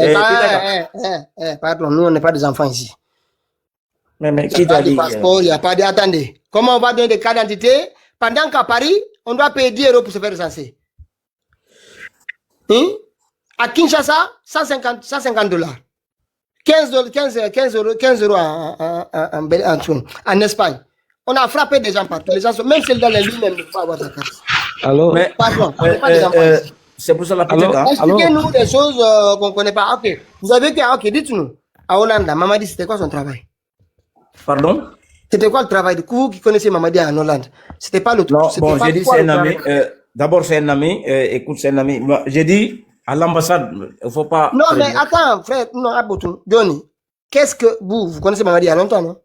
Pardon, nous, on n'est pas des enfants ici. Mais Il n'y qui a pas t'a de dit? passeport, il n'y a pas de... Attendez, comment on va donner des cartes d'identité pendant qu'à Paris, on doit payer 10 euros pour se faire recenser? Hein? À Kinshasa, 150 dollars. 15 euros en Espagne. On a frappé des gens partout. Les gens sont, même celles dans les lui-même ne peuvent pas avoir sa carte. Alors, Mais, Pardon, on n'est pas des enfants ici. c'est pour ça la petite. Hein? Expliquez-nous des choses qu'on ne connaît pas. Ok, vous avez que, ok, dites-nous. À Hollande, Mamadi, c'était quoi son travail? Pardon? C'était quoi le travail de vous qui connaissez Mamadi en Hollande? C'était pas le truc. Non, c'était bon, pas j'ai dit quoi c'est le un ami. travail? D'abord, c'est un ami. Écoute, c'est un ami. Moi, j'ai dit à l'ambassade, il ne faut pas. Non, mais attends, frère, non, Abotou, Johnny, qu'est-ce que vous connaissez Mamadi il y a longtemps, non?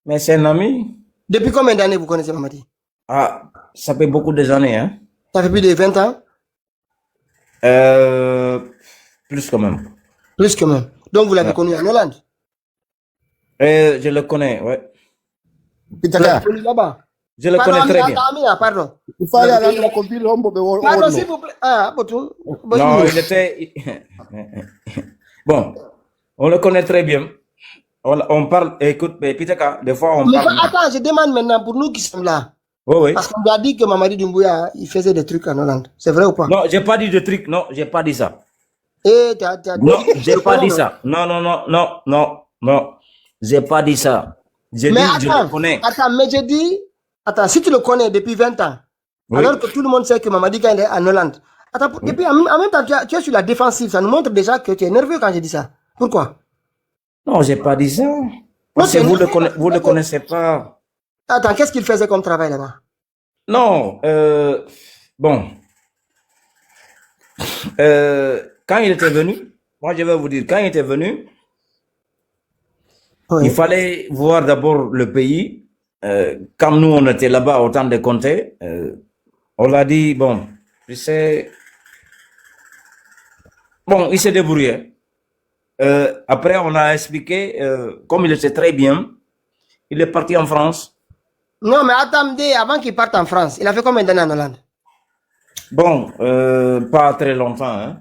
Mais c'est un ami. Depuis combien d'années vous connaissez Mamadi? Ah, ça fait beaucoup des années. Hein? Ça fait plus de 20 ans? Plus quand même. Plus que même. Donc vous l'avez connu en Hollande? Je le connais, ouais. Vous l'avez connu là-bas? Je le connais très bien. Pardon. Il fallait aller à la copine, l'homme, Pardon, s'il vous plaît. Ah, Abotou. Non, il était. Bon, on le connaît très bien. On parle, écoute, mais Pitaka, des fois on Mais parle. attends, je demande maintenant pour nous qui sommes là. Oui, oui. Parce qu'on a dit que Mamadi Doumbouya, il faisait des trucs en Hollande. C'est vrai ou pas? Non, j'ai pas dit de truc. Non, j'ai pas dit ça. Eh, Non, j'ai pas dit ça. Non. J'ai pas dit ça. J'ai dit, Mais je le connais. attends, mais je dis, attends, si tu le connais depuis 20 ans, Oui. alors que tout le monde sait que Mamadi quand il est en Hollande, attends, depuis, en même temps, tu es sur la défensive, ça nous montre déjà que tu es nerveux quand je dis ça. Pourquoi? Non, j'ai pas dit ça. Parce que vous le connaissez pas. Attends, qu'est-ce qu'il faisait comme travail là-bas? Non, bon. Quand il était venu, moi je vais vous dire, quand il était venu, Oui. il fallait voir d'abord le pays. Comme nous, on était là-bas au temps de compter, on l'a dit, bon, tu sais, bon, il s'est débrouillé. Après, on a expliqué, comme il était très bien, il est parti en France. Non, mais attendez, avant qu'il parte en France, il a fait combien d'années en Hollande? Bon, pas très longtemps, hein.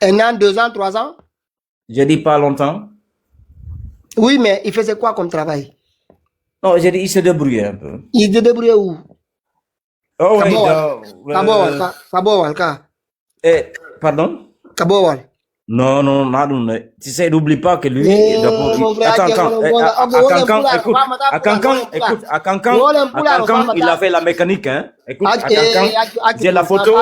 1 an, 2 ans, 3 ans? Je dis pas longtemps. Oui, mais il faisait quoi comme travail? Non, j'ai dit, il s'est débrouillé un peu. Il se débrouillait où? Oh oui, Kabowal, pardon? Kabowal. Non, tu sais, n'oublie pas que lui, Eh, d'abord, mon frère, attends, à Cancan, il a fait la mécanique, hein. Écoute, à Cancan, j'ai la photo,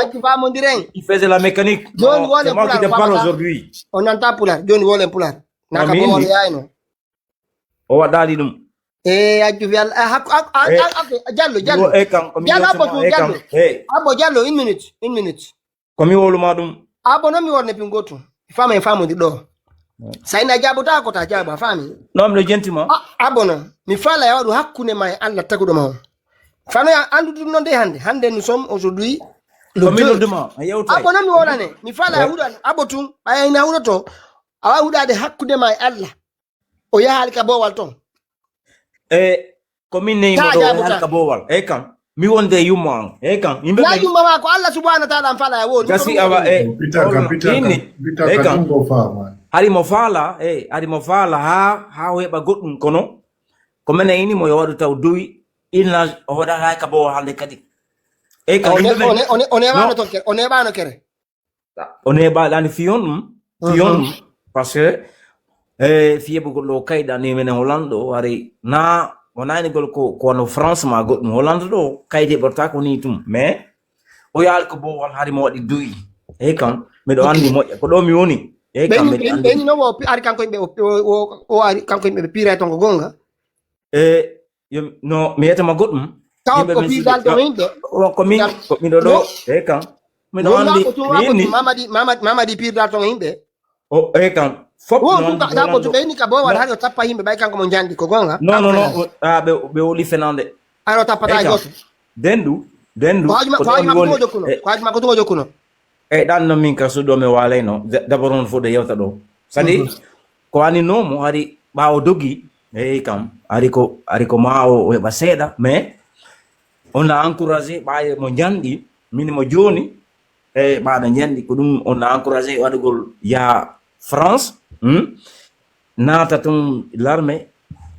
il faisait la mécanique. Non, c'est moi qui te parle aujourd'hui. On entend Poulard, John Wollen Poulard. Amin. Oh, Dali, nous. Eh, Diallo. Diallo, une minute. Comme il madum. Abo no mi wone pingotu. Fama di do. Saina jabo ta ko ta jabo fami. Non, le gentiment. Abo no. Mi fala ya wadu hakune mai Allah tagudo ma. Fano ya andu dum non de hande nous sommes aujourd'hui le Comme il 2. demande. Abo no mi wona ne. Mi fala ya wudan abo tun ay na wudo to. Awa wuda de hakkude mai Allah. O ya halka bo walton. Comme il n'est pas Bowal. Kam. Mi wonde yumang. Kam. Na yumma wa ko Allah subhanahu wa ta'ala fala ya wodi. Gasi awa Ari mo fala ha weba goddum kono comme ne ini mo yodu taw duy ina hoda hay ka bo hande kadi e ka on est bano ton on est bano kere on est ba dan fion parce que fiye bu lo kayda ni men Hollando ari na wonani gol ko no France ma go Hollande do kayde borta ko ni tum mais o yal ko bo wal hari mo wadi duy e kan mi do andi mo ko do mi woni e kan mi andi be ni no wo ari kanko be o ari kanko be pire ton ko gonga no mi yetama goddum ka ko pi dal to inde ko mi do e kan mi do andi ni mamadi pire dal to inde o e kan fop non da ko to be ni ka bo wal hado tappa himbe bay kanko mo jandi ko gonga non be woli fenande aro tappa ta goto dendu ko to jokuno dan no min ka so do me walay no d'abord on fo de yewta do sadi ko ani no mo ari bawo dogi e kam ari ko ma o ba seda mais on a encouragé baye mo jandi min mo joni e ba na jandi ko dum on a encouragé wadugol ya France nata tum l'armée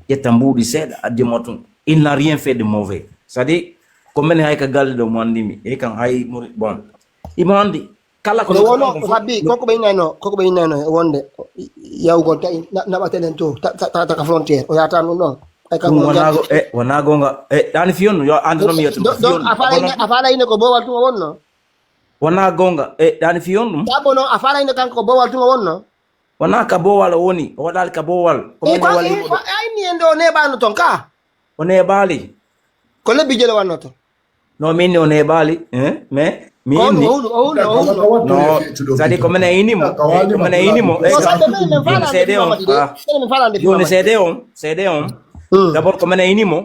yetambudi seda addi motum il n'a rien fait de mauvais c'est-à-dire comme men hay ka galde do mo andimi e kan hay bon imandi kala ko wono sabbi koko be nano wonde yaw go tay na batelen to ta ka frontière o yata non ay kan wona gonga dan fiyon yo andano mi yetum donc afala ine ko bo waltu wonno wona gonga dan fiyon dum tabono afala ine kan ko bo waltu wonno wona ka bo wala woni o dal ka bo wal ko men wali ay ni endo ne banu ton ka o ne bali ko le bijele wanno to no min o ne bali mais mi indi no sadi ko mena inimo cede on d'abord ko mena inimo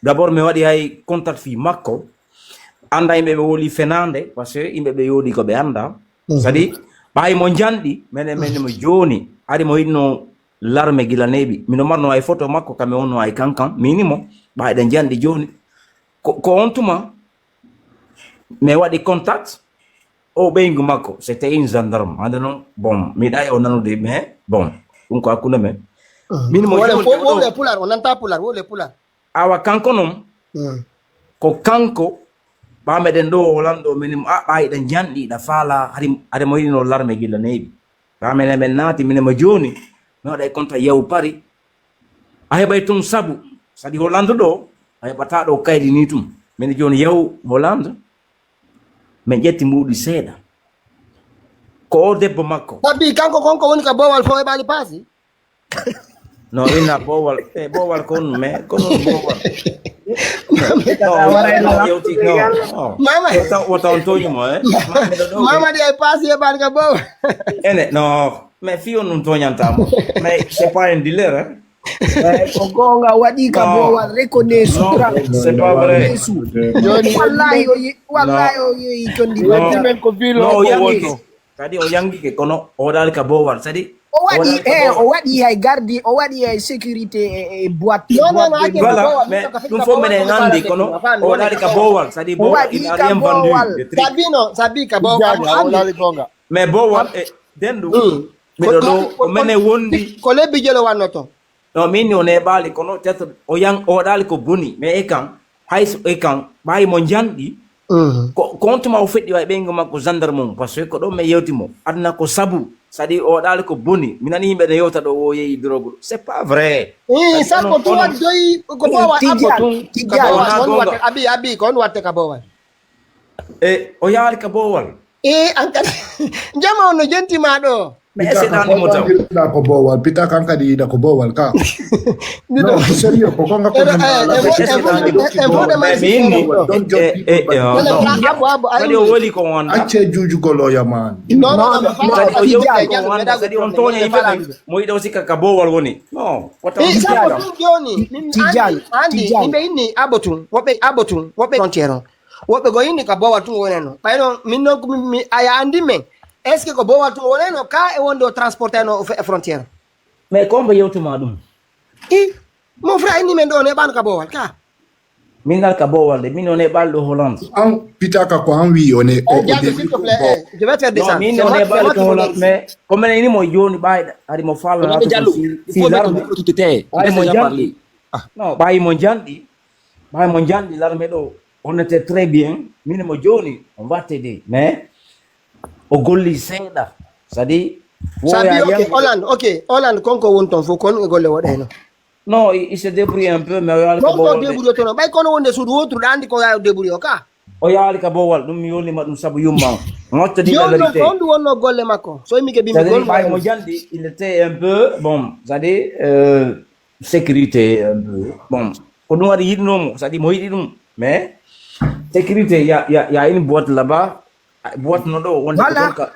d'abord mi wadi hay contact fi makko anda imbe be woli fenande parce que imbe be yodi ko be anda sadi bay mo jandi men mo joni ari mo inno l'arme gilanebi mino marno ay photo makko kame onno ay kankan minimo bay den jandi joni ko ontuma mais wadi contact o bengu mako c'était une gendarme andano bon mi dai onano de mais bon ko akuna men minimo wole pular onanta pular wole pular awa kanko nom ko kanko ba meden do Hollando minimo ay den jandi da fala hari mo yino l'arme gila nebi ba men nati minimo joni no dai konta yew pari ay bay tum sabu sadi Hollando do ay bata do kaydi ni tum men joni yew Hollando men jetti mudi seda ko debbo makko tabi kanko konko woni ka bowal fo e bali pasi no ina bowal kon me kon bowal mama wata Antonio mo mama di ay pasi e bali ka bowal ene no me fio non tognantamo mais c'est pas un dealer Kogonga wadi ka bowal reconnaître c'est pas vrai wallahi itondi men ko bilo kadi o yangi ke kono o dal ka bowal sadi o wadi hay gardi o wadi hay sécurité e boîte voilà mais dum fo menen ngandi kono o dal ka bowal sadi bowal il a rien vendu sabi ka bowal mais bowal dendu mi do menen wondi ko lebbi jelo wannoto no min on e bali kono teto o yang o dal ko boni mais e kan hay e kan bay mo jandi ko kontuma o feddi way bengo makko gendarme parce que ko do me yewtimo adna ko sabu sadi o dal ko boni minani himbe de yewta do o yeyi drogue c'est pas vrai ça ko to doyi ko bawa abotun abi kon watte ka bowal o yaali ka bowal anka jama no jentima do mais c'est dans le moto da ko bowal pita kanka di da ko bowal ka no sérieux ko konga ko kadi o woli ko wonda acce juju ko loya man non kadi on tonya yimbe mo yido sika ka bowal woni no wata andi yimbe inni abotun wobe frontière wobe go inni ka bowal tun woneno payno minno mi aya andi men est-ce que ko bowal tun woneno ka e wondo transporter no frontière mais kombe yewtuma dum mon frère inni men do ne ban ka bowal ka min dal ka bowal de min on e baldo Hollande an pitaka ko an wi on est s'il te plaît je vais faire descendre min on e baldo Hollande mais comme ni mo joni bayda ari mo falla il faut mettre le micro tout était. Laisse les gens parler. Non, Baye Mondiandi, l'armée d'eau, on était très bien. Minimo Johnny, on va t'aider. Mais, au Goli Senda, c'est-à-dire, Hollande, konko wonton fo kon e golle waɗeno. non, il se débrouille un peu, mais Non ko débrouille tono. Bay kono wonde suudu wotru andi ko ya débrouille o ka. o yaali ka bowal ɗum mi yolnima ɗum saabu yumma mottadi la Jonno vérité ko ndu wonno golle makko. So mi ke bimbi c'est-à-dire gol Baye Mondiandi il était un peu bon c'est-à-dire sécurité un peu bon ko ɗum waɗi yiɗnomo c'est-à-dire mo yiɗi ɗum mais sécurité y a une boîte là-bas boîte no ɗo wonde ko ɗon ka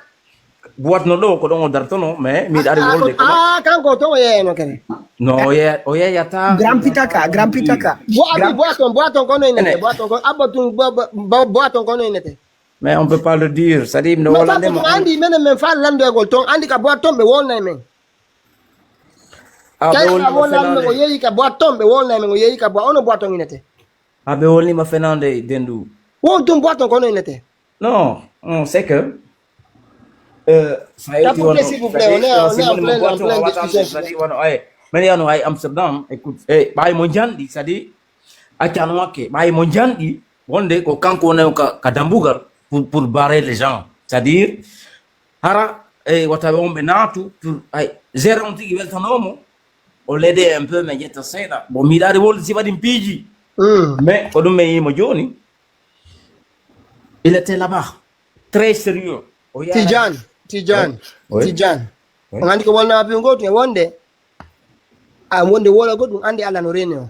boîte no ɗo ko ɗon o dartono mais miɗa ari wolde kanko to o yeyeno kene. non o yeyata Grand Pitaka. Boaton kono inete. Boaton kono abatun boaton kono inete. mais on peut pas le dire c'est-à-dire no No wala fako andi men fa lando e gol ton andi ka boaton be wolnay men. Kay ka wolnay men o yeyi ka boaton be wolnay men o yeyi ka ono boaton inete. aɓe wolnima fenande dendu Won tum boaton kono inete. non c'est que S'il vous plaît, on est en pleine discussion. mais yano ay Amsterdam écoute Baye Mondiandi c'est-à-dire accano wakke Baye Mondiandi wonde ko kanko woni ka dambugal pour barrer les gens c'est-à-dire hara wataɓe on ɓe naatu pour ay géré on tigi weltanomo o l'aide un peu mais ƴetta seeɗa bon miɗari wolde si waɗi piiji mais ko ɗum mi yimo joni il était là-bas très sérieux Tijan. On andi ko wonna api ngoto e wonde wonde wola goɗɗum andi Allah no reni o.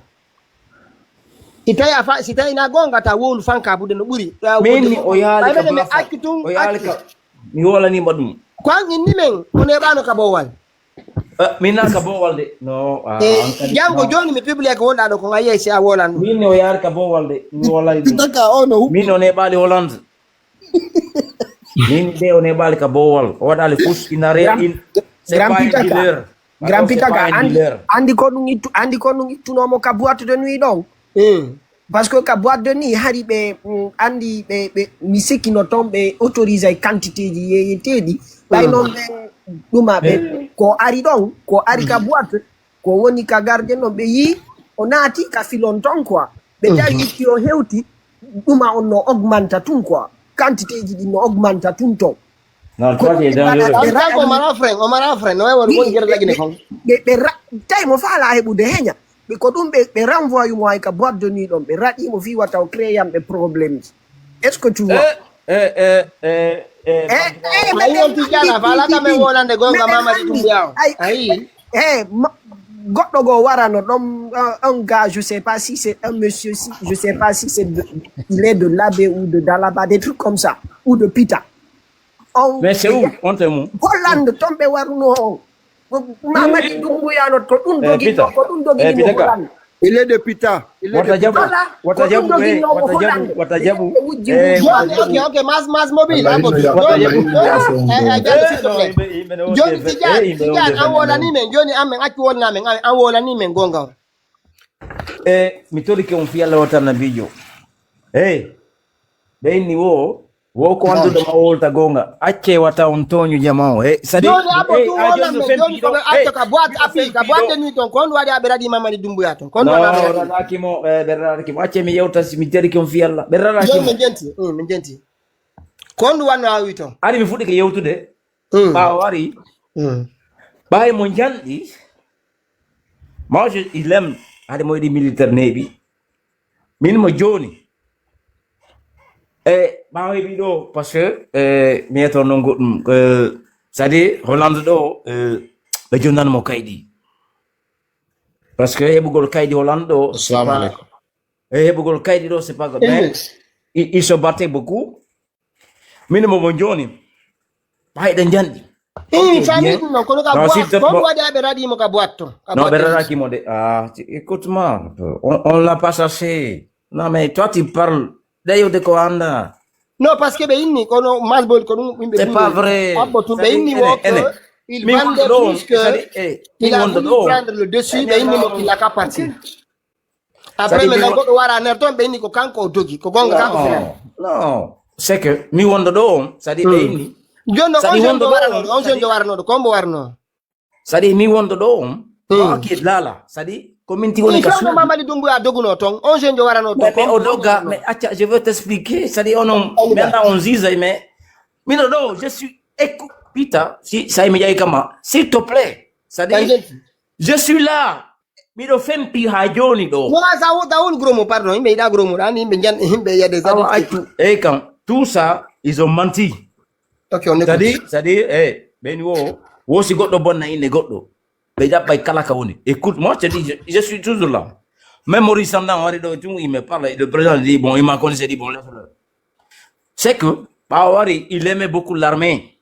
Si tawi na gonga ta wolu fanka bude no ɓuri. Min o yaali ka bafa o yaali ka mi wolanima ɗum ko an inni men on heɓano ka bowal. min nan ka bowal de no jango joni mi publie ko wonɗa ɗo ko ayiye si a wolan min o yaari ka bowal de mi wolani ɗum min o neɓali Hollande min de o neɓali ka bowal o waɗali fus inare in Grand Pitaka andi ko ɗum ittunomo ka boîte de nuit ɗon par ce que ka boîte de nuit hari ɓe andi ɓe mi sikkino toon ɓe autorise quantité ji yeyeteɗi ɓay noon ɓe ɗuma ɓe ko ari ɗon ko ari ka boîte ko woni ka gardien ɗon ɓe yi o naati ka filon ton quoi ɓe tawi itti o hewti ɗuma on no augmenta tun quoi quantité ji ɗi no augmenta tun ton non toi tu es dangereux o mara frein no woni woni gerlagine kon ɓe tawi mo faala heɓude heña ɓe ko ɗum ɓe renvoie mo hay ka boîte de nuit ɗon ɓe raɗimo fi wata o créé yamɓe probléme ji est ce que tu vois goɗɗo go warano ɗon un gars je sais pas si c'est un monsieur si je sais pas si c'est il est de Labé ou de Dalaba des trucs comme ça ou de Pita mais c'est où on te mou Hollande ton ɓe warno Mamadi Doumbouya ko ɗum dogi ko ɗum dogi Hollande il est de Pita wata jabu ok mas mobile joni tijan an wolani men joni amen acci wonna men an wolani men gonga mi tori ke on fi Allah wata nabijo ɓeyni wo ko anduɗo ma wolta gonga acce wata on toñu jama o joni abo tu wona men joni ko acca ka boîte appui ka boîte ni ton kon waɗi aɓe raɗi Mamadi Doumbouya ton kon raɗakimo ɓe raɗakimo acce mi yewta mi tari ke on fi Allah ɓe raɗakimo min jenti kon ɗum wanno a wi ton ari mi fuɗɗi ke yewtude ɓawo wari Baye Mondiandi moi il aime hade mo yiɗi militaire neeɓi min mo joni ɓawo heɓi ɗo par ce que mi yeto non goɗɗum c'est à dire Hollande ɗo ɓe jonnanmo kayɗi par ce que heɓugol kayɗi Hollande ɗo heɓugol kayɗi ɗo c'est pas mais il se battait beaucoup min momo joni ɓayɗe janɗi famille ɗum noon kono ka boîte kon waɗi aɓe raɗimo ka boîte ton non ɓe raɗakimo de écoute-moi on l'a pas cherché non mais toi tu parles de ko anda non parce que ɓe inni kono masbol ko ɗum ɓimɓe c'est pas vrai abbotum ɓe inni wo il vendait plus que il a voulu prendre le dessus ɓe inni mo qu'il a qu'à partir après maintenant goɗɗo wara nder toon ɓe inni ko kanko o dogi ko gonga kanko non c'est que mi wonɗo ɗo on c'est à dire ɓe inni joni on jeune jo waranoɗo combo warno c'est à dire mi wonɗo ɗo on ok lala c'est à dire Commune Il faut que Mamadi Doumbouya doguno tong. On jeune warano tong. Mais Odoga, mais attends, je veux t'expliquer. C'est-à-dire, maintenant on dit, mais non, je suis, écoute, Peter, si ça y comment, s'il te plaît. C'est-à-dire, je suis là. Mais le fait pihajoni do. Moi, ça ou gromo, pardon, mais il a gromo, il y a des années. Et quand tout ça, ils ont menti. Ok, on est C'est-à-dire, Benio, wo si godo bon na ine godo. Beja bay kala kawoni. Écoute, moi je te dis, je suis toujours là. Même Maurice Sandan, il me parle, le président dit, bon, il m'a connu, il dit, bon, laisse-le. C'est que, Bawari, il aimait beaucoup l'armée.